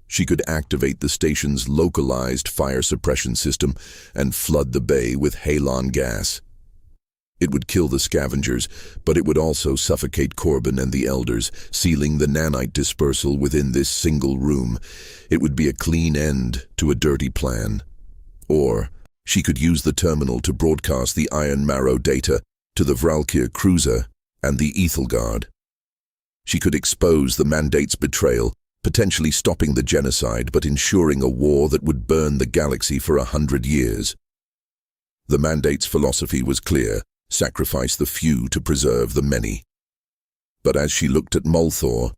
She could activate the station's localized fire suppression system and flood the bay with halon gas. It would kill the scavengers, but it would also suffocate Corbin and the elders, sealing the nanite dispersal within this single room. It would be a clean end to a dirty plan. Or she could use the terminal to broadcast the Iron Marrow data to the Vralkir cruiser and the Ethelgard. She could expose the mandate's betrayal, potentially stopping the genocide but ensuring a war that would burn the galaxy for 100 years. The mandate's philosophy was clear: sacrifice the few to preserve the many. But as she looked at Molthor,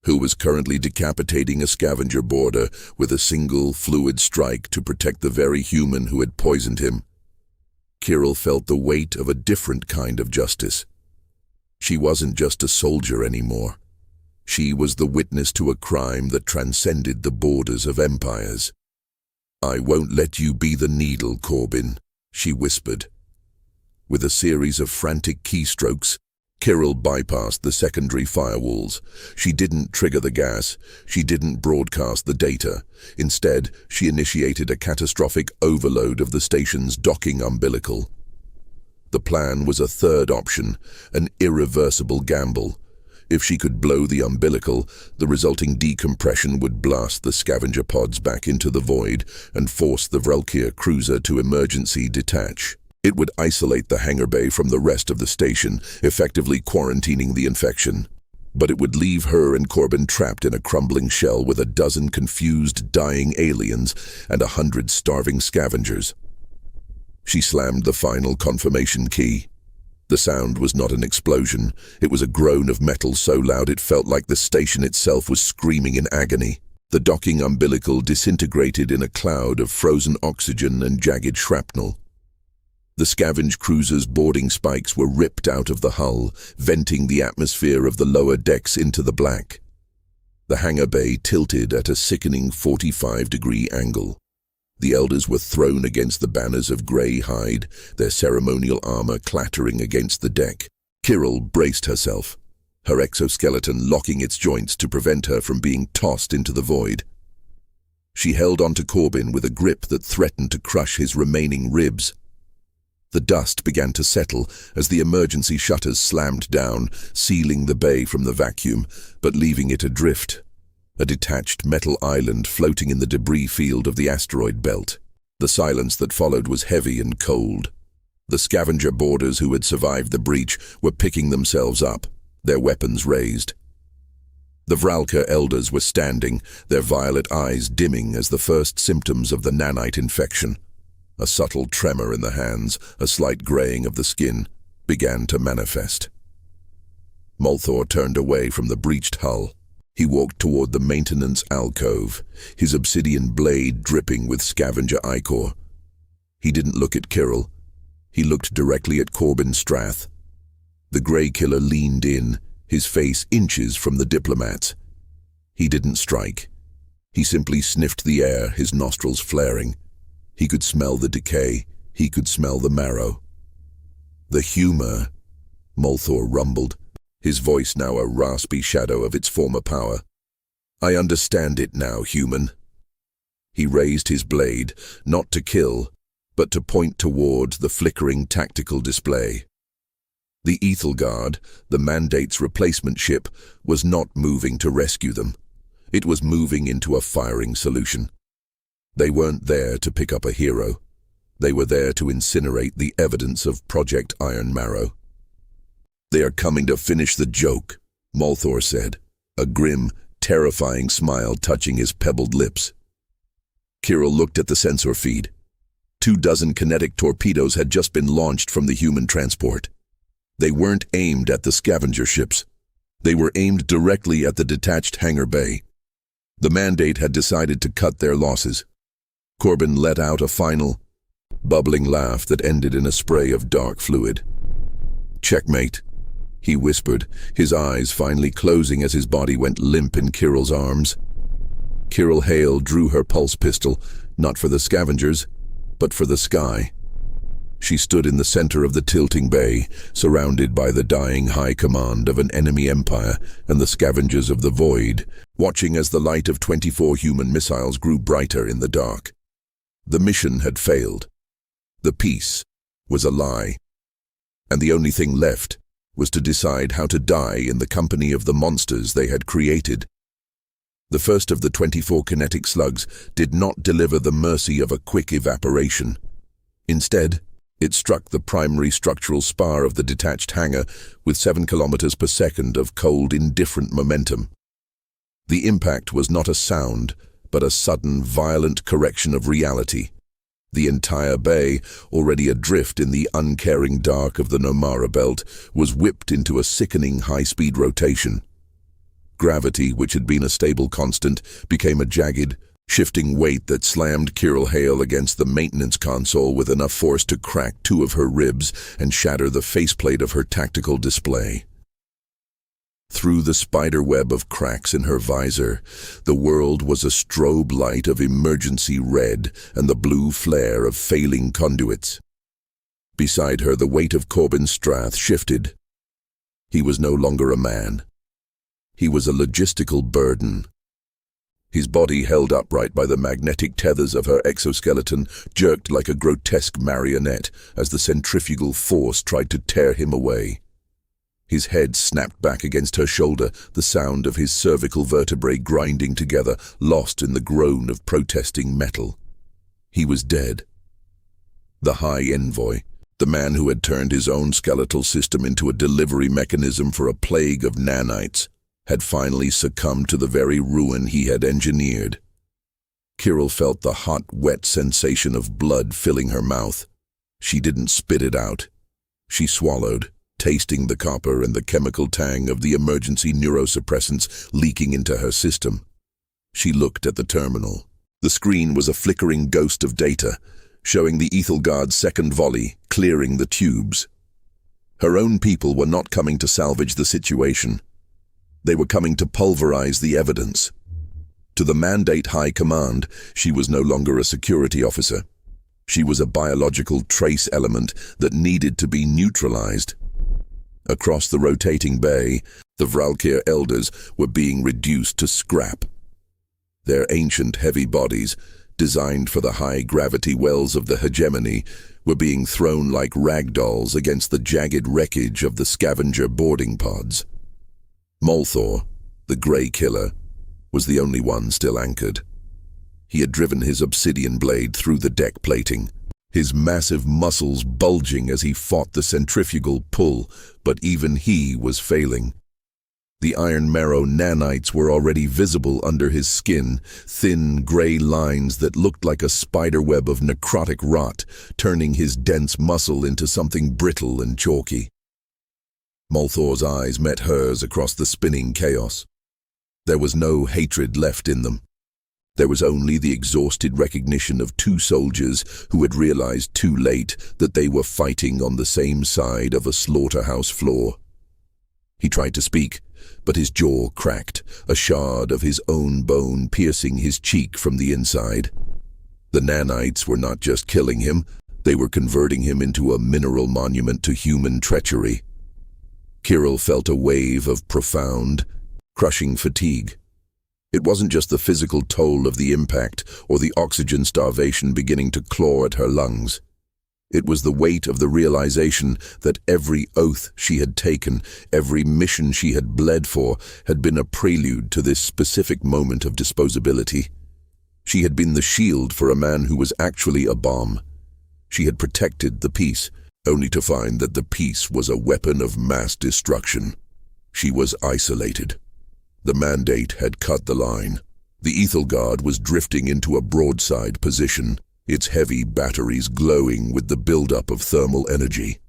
who was currently decapitating a scavenger boarder with a single fluid strike to protect the very human who had poisoned him, Kirill felt the weight of a different kind of justice. She wasn't just a soldier anymore. She was the witness to a crime that transcended the borders of empires. "I won't let you be the needle, Corbin," she whispered. With a series of frantic keystrokes, Kirill bypassed the secondary firewalls. She didn't trigger the gas. She didn't broadcast the data. Instead, she initiated a catastrophic overload of the station's docking umbilical. The plan was a third option, an irreversible gamble. If she could blow the umbilical, the resulting decompression would blast the scavenger pods back into the void and force the Vralkir cruiser to emergency detach. It would isolate the hangar bay from the rest of the station, effectively quarantining the infection. But it would leave her and Corbin trapped in a crumbling shell with a dozen confused, dying aliens and 100 starving scavengers. She slammed the final confirmation key. The sound was not an explosion. It was a groan of metal so loud it felt like the station itself was screaming in agony. The docking umbilical disintegrated in a cloud of frozen oxygen and jagged shrapnel. The scavenge cruiser's boarding spikes were ripped out of the hull, venting the atmosphere of the lower decks into the black. The hangar bay tilted at a sickening 45-degree angle. The elders were thrown against the banners of grey hide, their ceremonial armor clattering against the deck. Kirill braced herself, her exoskeleton locking its joints to prevent her from being tossed into the void. She held onto Corbin with a grip that threatened to crush his remaining ribs. The dust began to settle as the emergency shutters slammed down, sealing the bay from the vacuum, but leaving it adrift, a detached metal island floating in the debris field of the asteroid belt. The silence that followed was heavy and cold. The scavenger boarders who had survived the breach were picking themselves up, their weapons raised. The Vralka elders were standing, their violet eyes dimming as the first symptoms of the nanite infection, a subtle tremor in the hands, a slight graying of the skin, began to manifest. Molthor turned away from the breached hull. He walked toward the maintenance alcove, his obsidian blade dripping with scavenger ichor. He didn't look at Kirill. He looked directly at Corbin Strath. The Grey Killer leaned in, his face inches from the diplomat. He didn't strike. He simply sniffed the air, his nostrils flaring. He could smell the decay. He could smell the marrow. "The humor," Molthor rumbled, his voice now a raspy shadow of its former power. "I understand it now, human." He raised his blade, not to kill, but to point toward the flickering tactical display. The Ethelgard, the Mandate's replacement ship, was not moving to rescue them. It was moving into a firing solution. They weren't there to pick up a hero. They were there to incinerate the evidence of Project Iron Marrow. "They are coming to finish the joke," Molthor said, a grim, terrifying smile touching his pebbled lips. Kirill looked at the sensor feed. 24 kinetic torpedoes had just been launched from the human transport. They weren't aimed at the scavenger ships. They were aimed directly at the detached hangar bay. The Mandate had decided to cut their losses. Corbin let out a final, bubbling laugh that ended in a spray of dark fluid. "Checkmate," he whispered, his eyes finally closing as his body went limp in Kirill's arms. Kirill Hale drew her pulse pistol, not for the scavengers, but for the sky. She stood in the center of the tilting bay, surrounded by the dying high command of an enemy empire and the scavengers of the void, watching as the light of 24 human missiles grew brighter in the dark. The mission had failed. The peace was a lie. And the only thing left was to decide how to die in the company of the monsters they had created. The first of the 24 kinetic slugs did not deliver the mercy of a quick evaporation. Instead, it struck the primary structural spar of the detached hangar with 7 kilometers per second of cold, indifferent momentum. The impact was not a sound, but a sudden, violent correction of reality. The entire bay, already adrift in the uncaring dark of the Nomara belt, was whipped into a sickening high-speed rotation. Gravity, which had been a stable constant, became a jagged, shifting weight that slammed Kirill Hale against the maintenance console with enough force to crack 2 of her ribs and shatter the faceplate of her tactical display. Through the spider web of cracks in her visor, the world was a strobe light of emergency red and the blue flare of failing conduits. Beside her, the weight of Corbin Strath shifted. He was no longer a man. He was a logistical burden. His body, held upright by the magnetic tethers of her exoskeleton, jerked like a grotesque marionette as the centrifugal force tried to tear him away. His head snapped back against her shoulder, the sound of his cervical vertebrae grinding together, lost in the groan of protesting metal. He was dead. The High Envoy, the man who had turned his own skeletal system into a delivery mechanism for a plague of nanites, had finally succumbed to the very ruin he had engineered. Kirill felt the hot, wet sensation of blood filling her mouth. She didn't spit it out. She swallowed, tasting the copper and the chemical tang of the emergency neurosuppressants leaking into her system. She looked at the terminal. The screen was a flickering ghost of data, showing the Ethelgard's second volley, clearing the tubes. Her own people were not coming to salvage the situation. They were coming to pulverize the evidence. To the Mandate High Command, she was no longer a security officer. She was a biological trace element that needed to be neutralized. Across the rotating bay, the Vralkir elders were being reduced to scrap. Their ancient heavy bodies, designed for the high-gravity wells of the hegemony, were being thrown like ragdolls against the jagged wreckage of the scavenger boarding pods. Molthor, the Grey Killer, was the only one still anchored. He had driven his obsidian blade through the deck plating, his massive muscles bulging as he fought the centrifugal pull, but even he was failing. The iron marrow nanites were already visible under his skin, thin gray lines that looked like a spiderweb of necrotic rot, turning his dense muscle into something brittle and chalky. Molthor's eyes met hers across the spinning chaos. There was no hatred left in them. There was only the exhausted recognition of two soldiers who had realized too late that they were fighting on the same side of a slaughterhouse floor. He tried to speak, but his jaw cracked, a shard of his own bone piercing his cheek from the inside. The nanites were not just killing him, they were converting him into a mineral monument to human treachery. Kirill felt a wave of profound, crushing fatigue. It wasn't just the physical toll of the impact or the oxygen starvation beginning to claw at her lungs. It was the weight of the realization that every oath she had taken, every mission she had bled for, had been a prelude to this specific moment of disposability. She had been the shield for a man who was actually a bomb. She had protected the peace, only to find that the peace was a weapon of mass destruction. She was isolated. The Mandate had cut the line. The Ethelgard was drifting into a broadside position, its heavy batteries glowing with the buildup of thermal energy.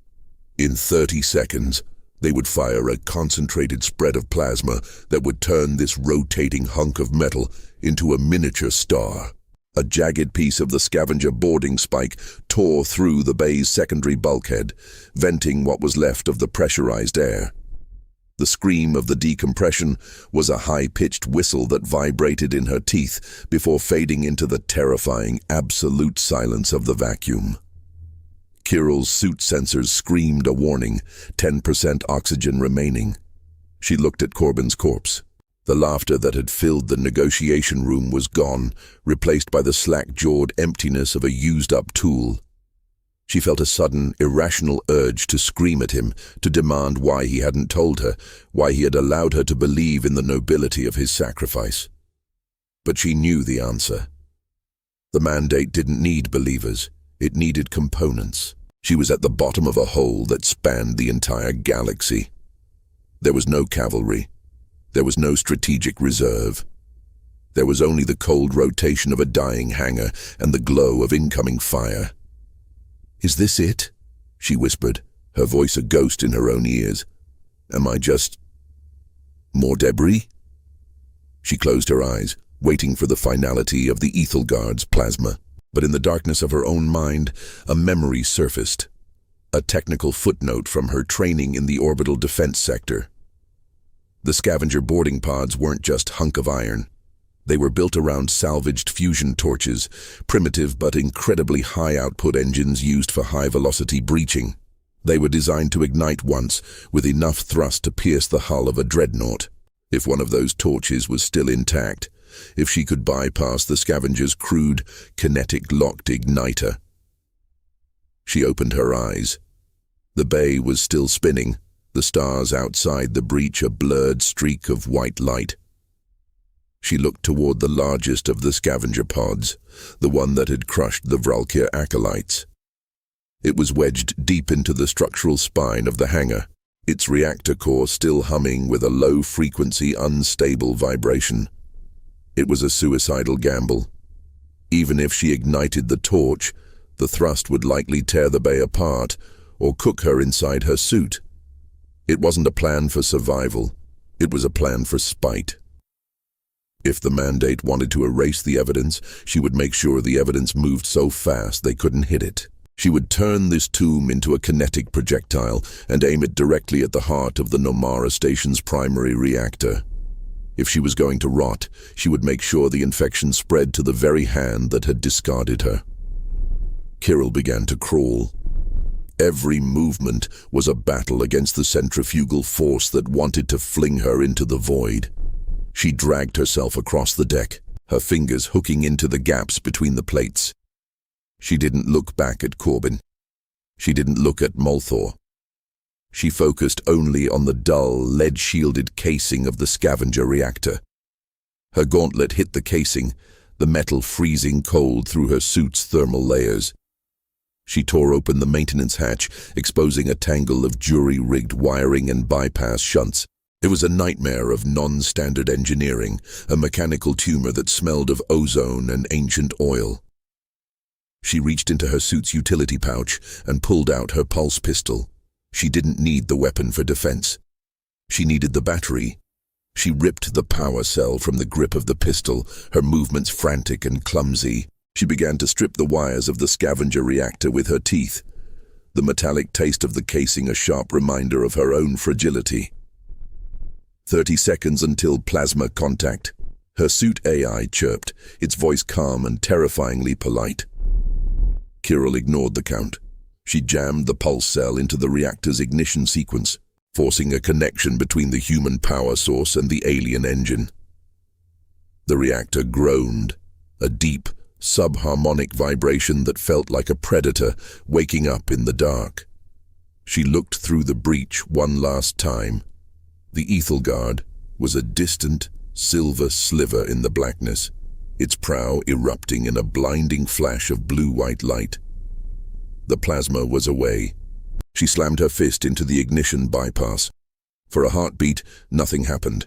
In 30 seconds, they would fire a concentrated spread of plasma that would turn this rotating hunk of metal into a miniature star. A jagged piece of the scavenger boarding spike tore through the bay's secondary bulkhead, venting what was left of the pressurized air. The scream of the decompression was a high-pitched whistle that vibrated in her teeth before fading into the terrifying absolute silence of the vacuum. Kirill's suit sensors screamed a warning, 10% oxygen remaining. She looked at Corbin's corpse. The laughter that had filled the negotiation room was gone, replaced by the slack-jawed emptiness of a used-up tool. She felt a sudden, irrational urge to scream at him, to demand why he hadn't told her, why he had allowed her to believe in the nobility of his sacrifice. But she knew the answer. The Mandate didn't need believers, it needed components. She was at the bottom of a hole that spanned the entire galaxy. There was no cavalry. There was no strategic reserve. There was only the cold rotation of a dying hangar and the glow of incoming fire. "Is this it?" she whispered, her voice a ghost in her own ears. "Am I just more debris?" She closed her eyes, waiting for the finality of the Ethelgard's plasma. But in the darkness of her own mind, a memory surfaced. A technical footnote from her training in the orbital defense sector. The scavenger boarding pods weren't just hunk of iron. They were built around salvaged fusion torches, primitive but incredibly high-output engines used for high-velocity breaching. They were designed to ignite once, with enough thrust to pierce the hull of a dreadnought. If one of those torches was still intact, if she could bypass the scavenger's crude, kinetic-locked igniter. She opened her eyes. The bay was still spinning, the stars outside the breach a blurred streak of white light. She looked toward the largest of the scavenger pods, the one that had crushed the Vralkir acolytes. It was wedged deep into the structural spine of the hangar, its reactor core still humming with a low-frequency, unstable vibration. It was a suicidal gamble. Even if she ignited the torch, the thrust would likely tear the bay apart or cook her inside her suit. It wasn't a plan for survival. It was a plan for spite. If the mandate wanted to erase the evidence, she would make sure the evidence moved so fast they couldn't hit it. She would turn this tomb into a kinetic projectile and aim it directly at the heart of the Nomara station's primary reactor. If she was going to rot, she would make sure the infection spread to the very hand that had discarded her. Kirill began to crawl. Every movement was a battle against the centrifugal force that wanted to fling her into the void. She dragged herself across the deck, her fingers hooking into the gaps between the plates. She didn't look back at Corbin. She didn't look at Molthor. She focused only on the dull, lead-shielded casing of the scavenger reactor. Her gauntlet hit the casing, the metal freezing cold through her suit's thermal layers. She tore open the maintenance hatch, exposing a tangle of jury-rigged wiring and bypass shunts. It was a nightmare of non-standard engineering, a mechanical tumor that smelled of ozone and ancient oil. She reached into her suit's utility pouch and pulled out her pulse pistol. She didn't need the weapon for defense. She needed the battery. She ripped the power cell from the grip of the pistol, her movements frantic and clumsy. She began to strip the wires of the scavenger reactor with her teeth, the metallic taste of the casing a sharp reminder of her own fragility. 30 seconds until plasma contact. Her suit AI chirped, its voice calm and terrifyingly polite. Kirill ignored the count. She jammed the pulse cell into the reactor's ignition sequence, forcing a connection between the human power source and the alien engine. The reactor groaned, a deep, subharmonic vibration that felt like a predator waking up in the dark. She looked through the breach one last time. The Ethelgard was a distant, silver sliver in the blackness, its prow erupting in a blinding flash of blue-white light. The plasma was away. She slammed her fist into the ignition bypass. For a heartbeat, nothing happened.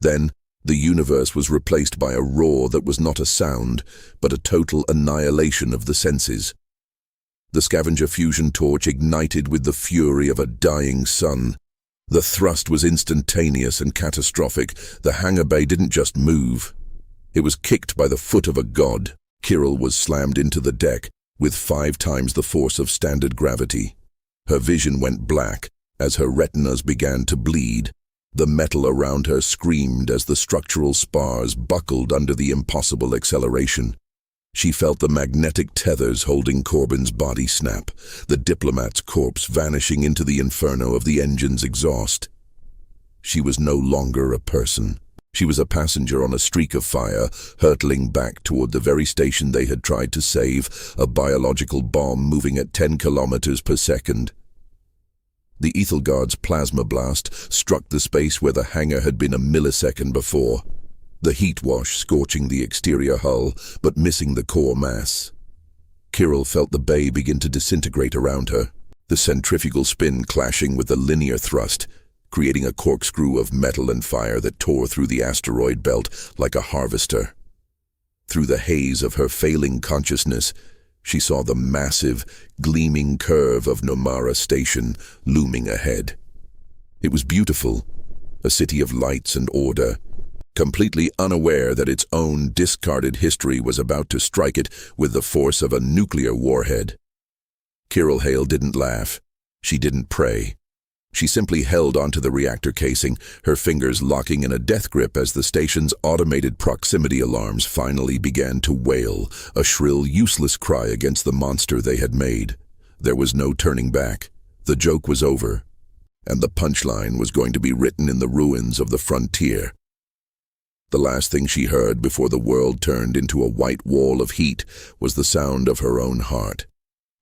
Then, the universe was replaced by a roar that was not a sound, but a total annihilation of the senses. The scavenger fusion torch ignited with the fury of a dying sun. The thrust was instantaneous and catastrophic. The hangar bay didn't just move. It was kicked by the foot of a god. Kirill was slammed into the deck with 5 times the force of standard gravity. Her vision went black as her retinas began to bleed. The metal around her screamed as the structural spars buckled under the impossible acceleration. She felt the magnetic tethers holding Corbin's body snap, the diplomat's corpse vanishing into the inferno of the engine's exhaust. She was no longer a person. She was a passenger on a streak of fire, hurtling back toward the very station they had tried to save, a biological bomb moving at 10 kilometers per second. The Ethelgard's plasma blast struck the space where the hangar had been a millisecond before. The heat wash scorching the exterior hull, but missing the core mass. Kirill felt the bay begin to disintegrate around her, the centrifugal spin clashing with the linear thrust, creating a corkscrew of metal and fire that tore through the asteroid belt like a harvester. Through the haze of her failing consciousness, she saw the massive, gleaming curve of Nomara Station looming ahead. It was beautiful, a city of lights and order, completely unaware that its own discarded history was about to strike it with the force of a nuclear warhead. Kirill Hale didn't laugh. She didn't pray. She simply held onto the reactor casing, her fingers locking in a death grip as the station's automated proximity alarms finally began to wail, a shrill, useless cry against the monster they had made. There was no turning back. The joke was over, and the punchline was going to be written in the ruins of the frontier. The last thing she heard before the world turned into a white wall of heat was the sound of her own heart.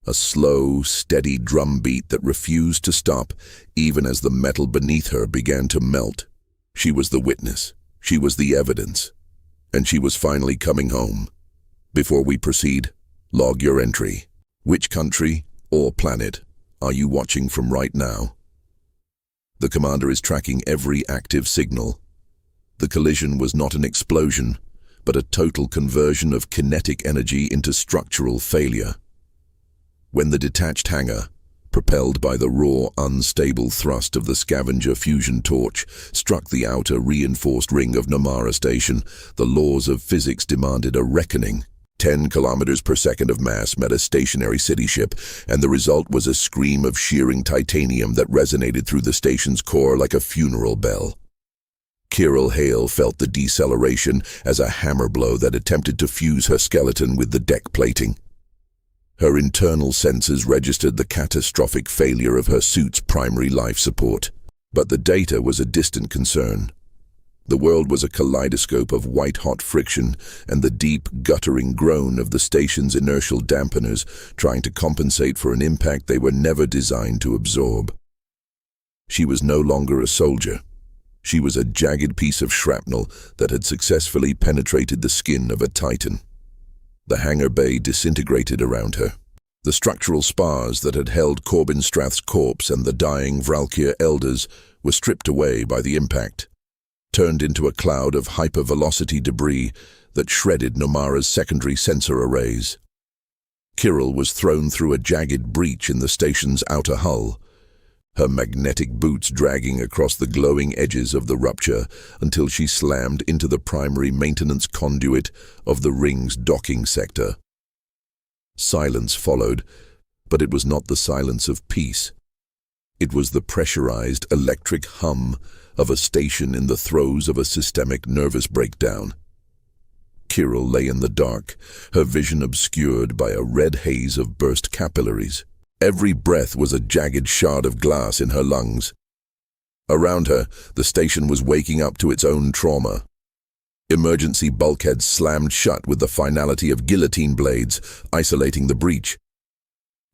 A slow, steady drumbeat that refused to stop, even as the metal beneath her began to melt. She was the witness. She was the evidence. And she was finally coming home. Before we proceed, log your entry. Which country or planet are you watching from right now? The commander is tracking every active signal. The collision was not an explosion, but a total conversion of kinetic energy into structural failure. When the detached hangar, propelled by the raw, unstable thrust of the scavenger fusion torch, struck the outer, reinforced ring of Namara Station. The laws of physics demanded a reckoning. 10 kilometers per second of mass met a stationary city ship, and the result was a scream of shearing titanium that resonated through the station's core like a funeral bell. Kirill Hale felt the deceleration as a hammer blow that attempted to fuse her skeleton with the deck plating. Her internal senses registered the catastrophic failure of her suit's primary life support. But the data was a distant concern. The world was a kaleidoscope of white-hot friction and the deep, guttering groan of the station's inertial dampeners trying to compensate for an impact they were never designed to absorb. She was no longer a soldier. She was a jagged piece of shrapnel that had successfully penetrated the skin of a titan. The hangar bay disintegrated around her. The structural spars that had held Corbin Strath's corpse and the dying Vralkia elders were stripped away by the impact, turned into a cloud of hypervelocity debris that shredded Namara's secondary sensor arrays. Kirill was thrown through a jagged breach in the station's outer hull, her magnetic boots dragging across the glowing edges of the rupture until she slammed into the primary maintenance conduit of the ring's docking sector. Silence followed, but it was not the silence of peace. It was the pressurized electric hum of a station in the throes of a systemic nervous breakdown. Kirill lay in the dark, her vision obscured by a red haze of burst capillaries. Every breath was a jagged shard of glass in her lungs. Around her, the station was waking up to its own trauma. Emergency bulkheads slammed shut with the finality of guillotine blades, isolating the breach.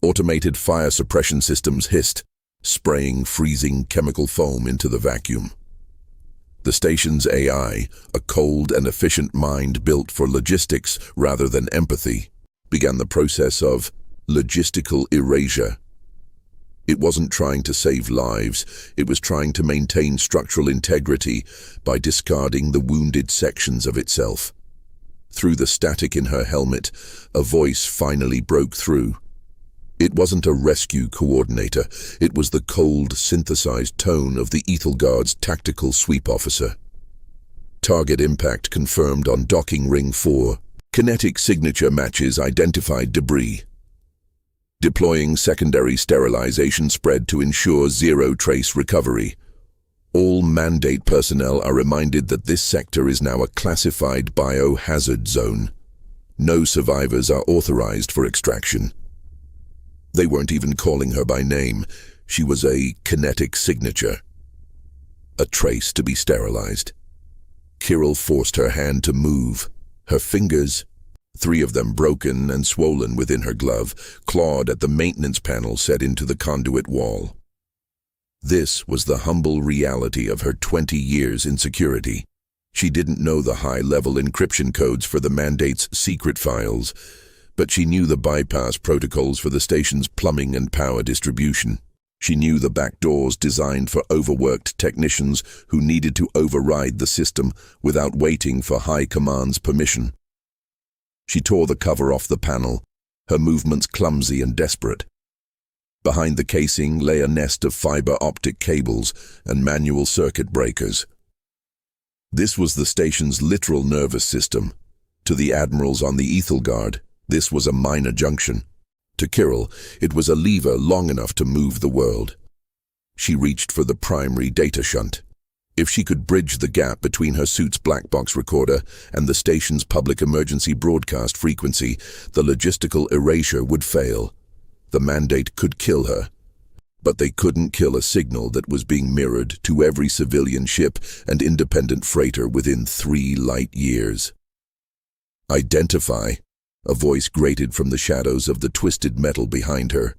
Automated fire suppression systems hissed, spraying freezing chemical foam into the vacuum. The station's AI, a cold and efficient mind built for logistics rather than empathy, began the process of logistical erasure. It wasn't trying to save lives, it was trying to maintain structural integrity by discarding the wounded sections of itself. Through the static in her helmet, a voice finally broke through. It wasn't a rescue coordinator, it was the cold, synthesized tone of the Ethelgard's tactical sweep officer. Target impact confirmed on docking ring 4. Kinetic signature matches identified debris. Deploying secondary sterilization spread to ensure zero trace recovery. All mandate personnel are reminded that this sector is now a classified biohazard zone. No survivors are authorized for extraction. They weren't even calling her by name. She was a kinetic signature. A trace to be sterilized. Kirill forced her hand to move. Her fingers, 3 of them broken and swollen within her glove, clawed at the maintenance panel set into the conduit wall. This was the humble reality of her 20 years in security. She didn't know the high-level encryption codes for the mandate's secret files, but she knew the bypass protocols for the station's plumbing and power distribution. She knew the back doors designed for overworked technicians who needed to override the system without waiting for High Command's permission. She tore the cover off the panel, her movements clumsy and desperate. Behind the casing lay a nest of fiber optic cables and manual circuit breakers. This was the station's literal nervous system. To the admirals on the Ethelgard, this was a minor junction. To Kirill, it was a lever long enough to move the world. She reached for the primary data shunt. If she could bridge the gap between her suit's black box recorder and the station's public emergency broadcast frequency, the logistical erasure would fail. The mandate could kill her, but they couldn't kill a signal that was being mirrored to every civilian ship and independent freighter within 3 light years. Identify, a voice grated from the shadows of the twisted metal behind her.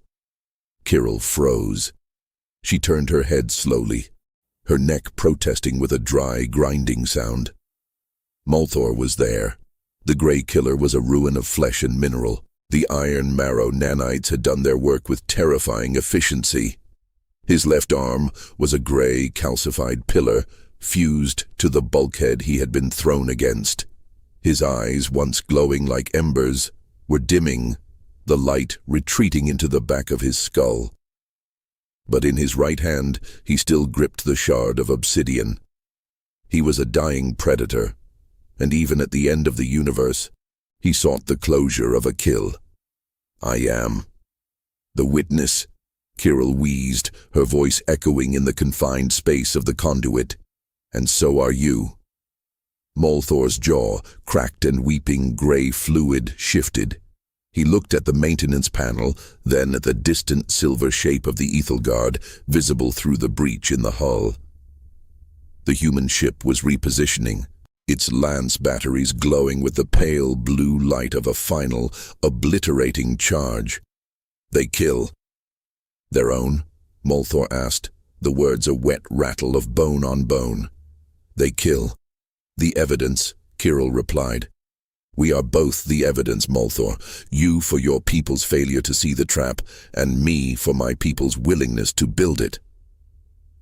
Kirill froze. She turned her head slowly, her neck protesting with a dry, grinding sound. Multhor was there. The Grey Killer was a ruin of flesh and mineral. The iron marrow nanites had done their work with terrifying efficiency. His left arm was a gray, calcified pillar, fused to the bulkhead he had been thrown against. His eyes, once glowing like embers, were dimming, the light retreating into the back of his skull. but in his right hand he still gripped the shard of obsidian. He was a dying predator, and even at the end of the universe, he sought the closure of a kill. "I am the witness," Kirill wheezed, her voice echoing in the confined space of the conduit. "And so are you." Molthor's jaw, cracked and weeping gray fluid, shifted. He looked at the maintenance panel, then at the distant silver shape of the Ethelgard, visible through the breach in the hull. The human ship was repositioning, its lance batteries glowing with the pale blue light of a final, obliterating charge. "They kill." "Their own?" Molthor asked, the words a wet rattle of bone on bone. "They kill." "The evidence," Kirill replied. "We are both the evidence, Molthor. You for your people's failure to see the trap, and me for my people's willingness to build it."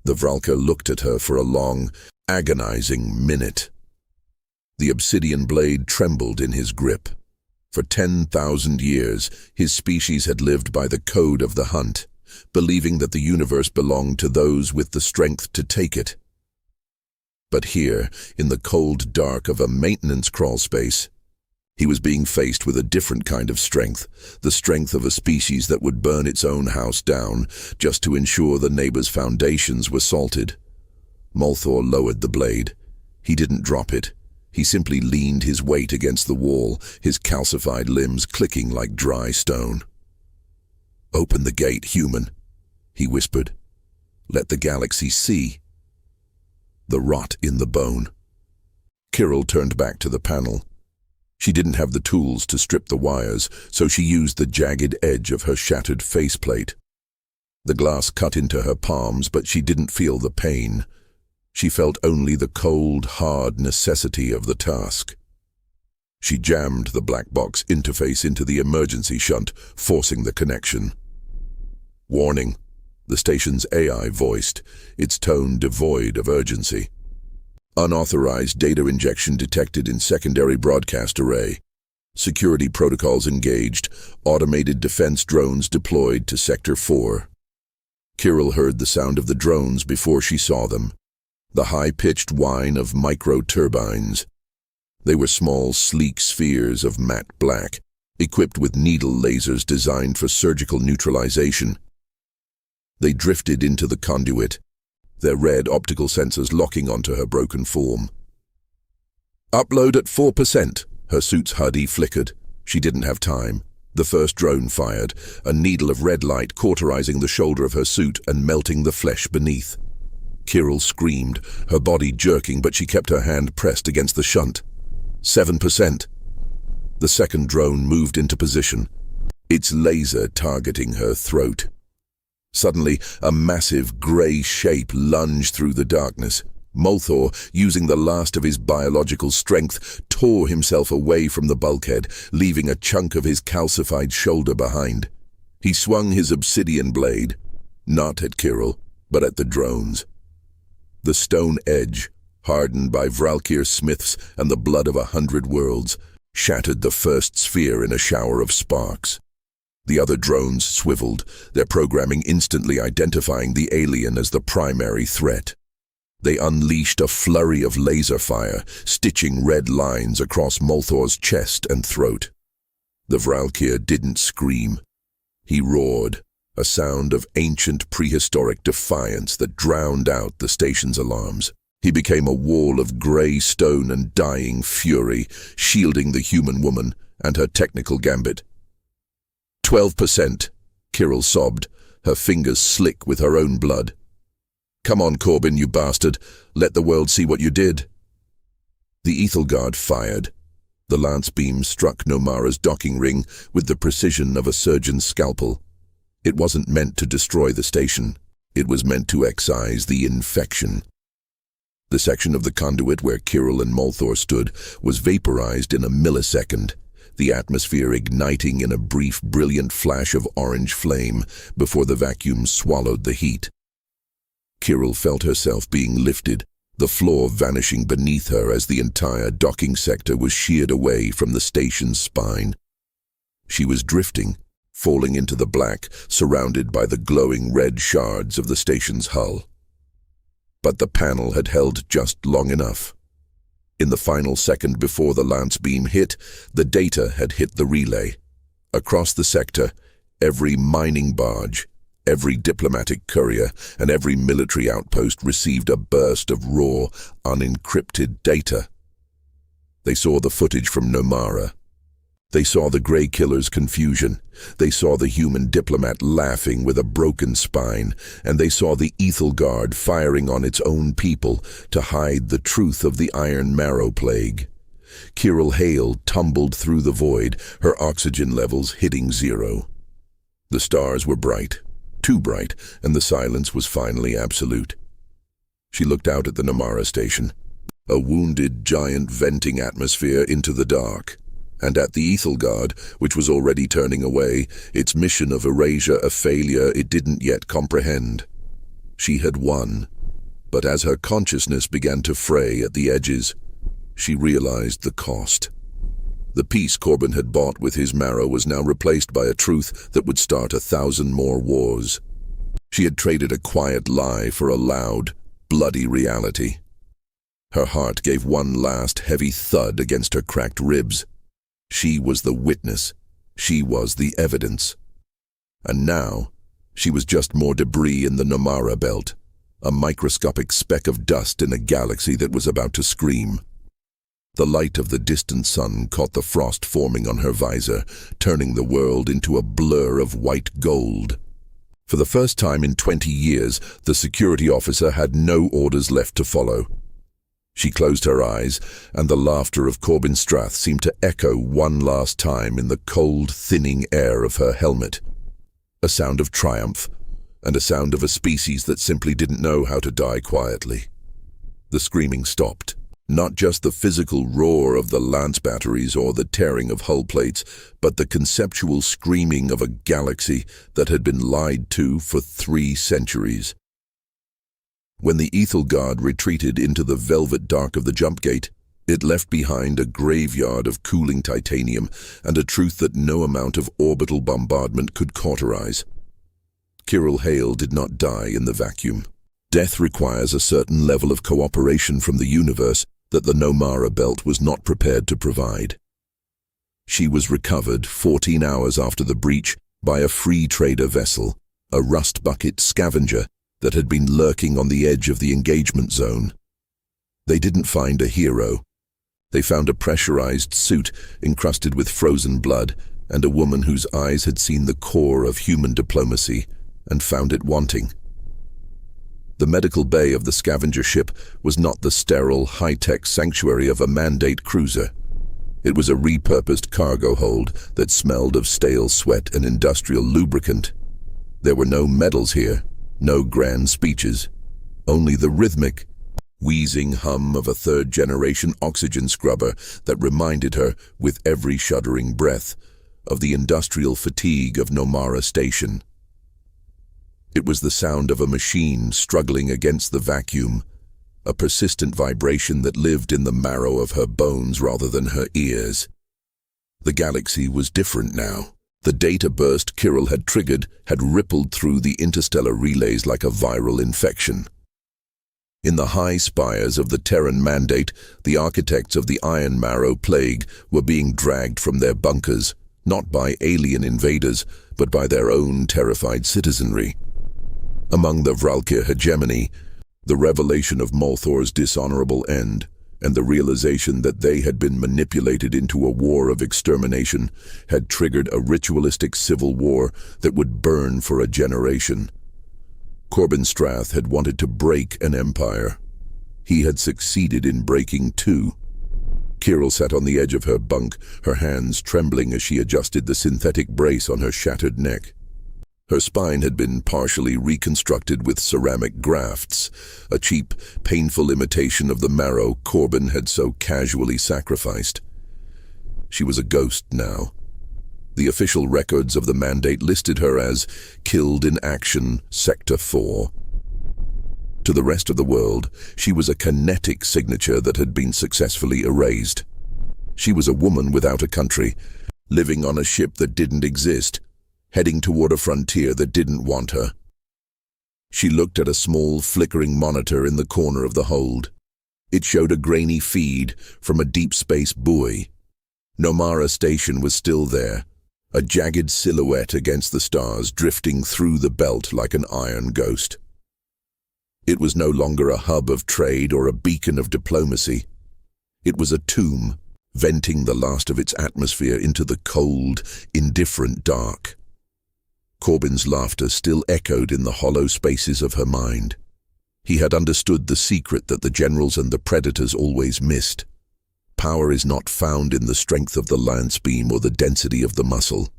The Vralker looked at her for a long, agonizing minute. The obsidian blade trembled in his grip. For 10,000 years, his species had lived by the code of the hunt, believing that the universe belonged to those with the strength to take it. But here, in the cold dark of a maintenance crawl space, he was being faced with a different kind of strength, the strength of a species that would burn its own house down just to ensure the neighbor's foundations were salted. Molthor lowered the blade. He didn't drop it. He simply leaned his weight against the wall, his calcified limbs clicking like dry stone. "Open the gate, human," he whispered. "Let the galaxy see the rot in the bone." Kirill turned back to the panel. She didn't have the tools to strip the wires, so she used the jagged edge of her shattered faceplate. The glass cut into her palms, but she didn't feel the pain. She felt only the cold, hard necessity of the task. She jammed the black box interface into the emergency shunt, forcing the connection. "Warning," the station's AI voiced, its tone devoid of urgency. "Unauthorized data injection detected in secondary broadcast array. Security protocols engaged. Automated defense drones deployed to Sector 4. Kirill heard the sound of the drones before she saw them. The high-pitched whine of micro-turbines. They were small, sleek spheres of matte black, equipped with needle lasers designed for surgical neutralization. They drifted into the conduit, their red optical sensors locking onto her broken form. "Upload at 4%, her suit's HUD flickered. She didn't have time. The first drone fired, a needle of red light cauterizing the shoulder of her suit and melting the flesh beneath. Kirill screamed, her body jerking, but she kept her hand pressed against the shunt. 7%. The second drone moved into position, its laser targeting her throat. Suddenly, a massive grey shape lunged through the darkness. Molthor, using the last of his biological strength, tore himself away from the bulkhead, leaving a chunk of his calcified shoulder behind. He swung his obsidian blade, not at Kirill, but at the drones. The stone edge, hardened by Vralkir smiths and the blood of 100 worlds, shattered the first sphere in a shower of sparks. The other drones swiveled, their programming instantly identifying the alien as the primary threat. They unleashed a flurry of laser fire, stitching red lines across Molthor's chest and throat. The Vralkir didn't scream. He roared, a sound of ancient prehistoric defiance that drowned out the station's alarms. He became a wall of grey stone and dying fury, shielding the human woman and her technical gambit. 12%, Kirill sobbed, her fingers slick with her own blood. "Come on, Corbin, you bastard. Let the world see what you did." The Ethelgard fired. The lance beam struck Nomara's docking ring with the precision of a surgeon's scalpel. It wasn't meant to destroy the station. It was meant to excise the infection. The section of the conduit where Kirill and Molthor stood was vaporized in a millisecond, the atmosphere igniting in a brief, brilliant flash of orange flame before the vacuum swallowed the heat. Kirill felt herself being lifted, the floor vanishing beneath her as the entire docking sector was sheared away from the station's spine. She was drifting, falling into the black, surrounded by the glowing red shards of the station's hull. But the panel had held just long enough. In the final second before the lance beam hit, the data had hit the relay. Across the sector, every mining barge, every diplomatic courier, and every military outpost received a burst of raw, unencrypted data. They saw the footage from Nomara. They saw the Grey Killer's confusion. They saw the human diplomat laughing with a broken spine, and they saw the Ethel Guard firing on its own people to hide the truth of the Iron Marrow plague. Kirill Hale tumbled through the void, her oxygen levels hitting zero. The stars were bright, too bright, and the silence was finally absolute. She looked out at the Nomara station, a wounded giant venting atmosphere into the dark. And at the Ethel Guard, which was already turning away, its mission of erasure a failure it didn't yet comprehend. She had won, but as her consciousness began to fray at the edges, she realized the cost. The peace Corbin had bought with his marrow was now replaced by a truth that would start 1,000 more wars. She had traded a quiet lie for a loud, bloody reality. Her heart gave one last heavy thud against her cracked ribs. She was the witness. She was the evidence. And now, she was just more debris in the Nomara belt, a microscopic speck of dust in a galaxy that was about to scream. The light of the distant sun caught the frost forming on her visor, turning the world into a blur of white gold. For the first time in 20 years, the security officer had no orders left to follow. She closed her eyes, and the laughter of Corbin Strath seemed to echo one last time in the cold, thinning air of her helmet. A sound of triumph, and a sound of a species that simply didn't know how to die quietly. The screaming stopped. Not just the physical roar of the lance batteries or the tearing of hull plates, but the conceptual screaming of a galaxy that had been lied to for 3 centuries. When the Ethel Guard retreated into the velvet dark of the jump gate, it left behind a graveyard of cooling titanium and a truth that no amount of orbital bombardment could cauterize. Kirill Hale did not die in the vacuum. Death requires a certain level of cooperation from the universe that the Nomara belt was not prepared to provide. She was recovered 14 hours after the breach by a free trader vessel, a rust bucket scavenger that had been lurking on the edge of the engagement zone. They didn't find a hero. They found a pressurized suit encrusted with frozen blood and a woman whose eyes had seen the core of human diplomacy and found it wanting. The medical bay of the scavenger ship was not the sterile, high-tech sanctuary of a Mandate cruiser. It was a repurposed cargo hold that smelled of stale sweat and industrial lubricant. There were no medals here. No grand speeches, only the rhythmic, wheezing hum of a third-generation oxygen scrubber that reminded her, with every shuddering breath, of the industrial fatigue of Nomara Station. It was the sound of a machine struggling against the vacuum, a persistent vibration that lived in the marrow of her bones rather than her ears. The galaxy was different now. The data burst Kirill had triggered had rippled through the interstellar relays like a viral infection. In the high spires of the Terran Mandate, the architects of the Iron Marrow plague were being dragged from their bunkers, not by alien invaders, but by their own terrified citizenry. Among the Vralkir hegemony, the revelation of Molthor's dishonorable end, and the realization that they had been manipulated into a war of extermination had triggered a ritualistic civil war that would burn for a generation. Corbin Strath had wanted to break an empire. He had succeeded in breaking 2. Kirill sat on the edge of her bunk, her hands trembling as she adjusted the synthetic brace on her shattered neck. Her spine had been partially reconstructed with ceramic grafts, a cheap, painful imitation of the marrow Corbin had so casually sacrificed. She was a ghost now. The official records of the Mandate listed her as killed in action, Sector 4. To the rest of the world, she was a kinetic signature that had been successfully erased. She was a woman without a country, living on a ship that didn't exist, heading toward a frontier that didn't want her. She looked at a small, flickering monitor in the corner of the hold. It showed a grainy feed from a deep space buoy. Nomara Station was still there, a jagged silhouette against the stars drifting through the belt like an iron ghost. It was no longer a hub of trade or a beacon of diplomacy. It was a tomb, venting the last of its atmosphere into the cold, indifferent dark. Corbin's laughter still echoed in the hollow spaces of her mind. He had understood the secret that the generals and the predators always missed. Power is not found in the strength of the lance beam or the density of the muscle.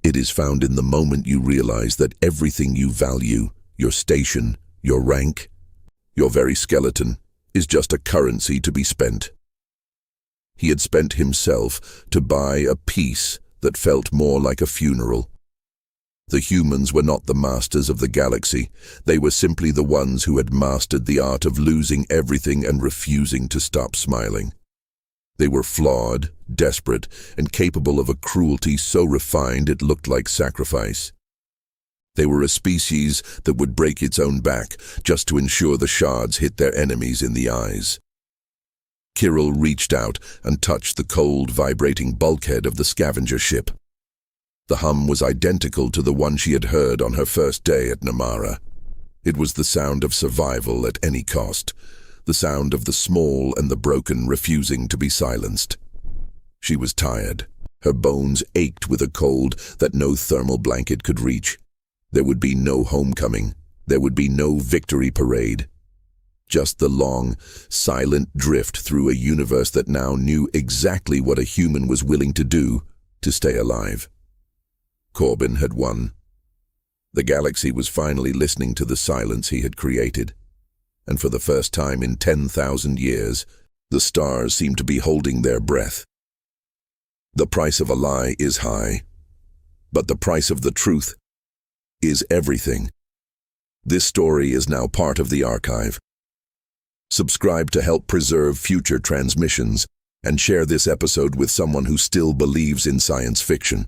It is found in the moment you realize that everything you value, your station, your rank, your very skeleton, is just a currency to be spent. He had spent himself to buy a peace that felt more like a funeral. The humans were not the masters of the galaxy. They were simply the ones who had mastered the art of losing everything and refusing to stop smiling. They were flawed, desperate, and capable of a cruelty so refined it looked like sacrifice. They were a species that would break its own back just to ensure the shards hit their enemies in the eyes. Kirill reached out and touched the cold, vibrating bulkhead of the scavenger ship. The hum was identical to the one she had heard on her first day at Nomara. It was the sound of survival at any cost, the sound of the small and the broken refusing to be silenced. She was tired. Her bones ached with a cold that no thermal blanket could reach. There would be no homecoming. There would be no victory parade. Just the long, silent drift through a universe that now knew exactly what a human was willing to do to stay alive. Corbin had won. The galaxy was finally listening to the silence he had created. And for the first time in 10,000 years, the stars seemed to be holding their breath. The price of a lie is high, but the price of the truth is everything. This story is now part of the archive. Subscribe to help preserve future transmissions, and share this episode with someone who still believes in science fiction.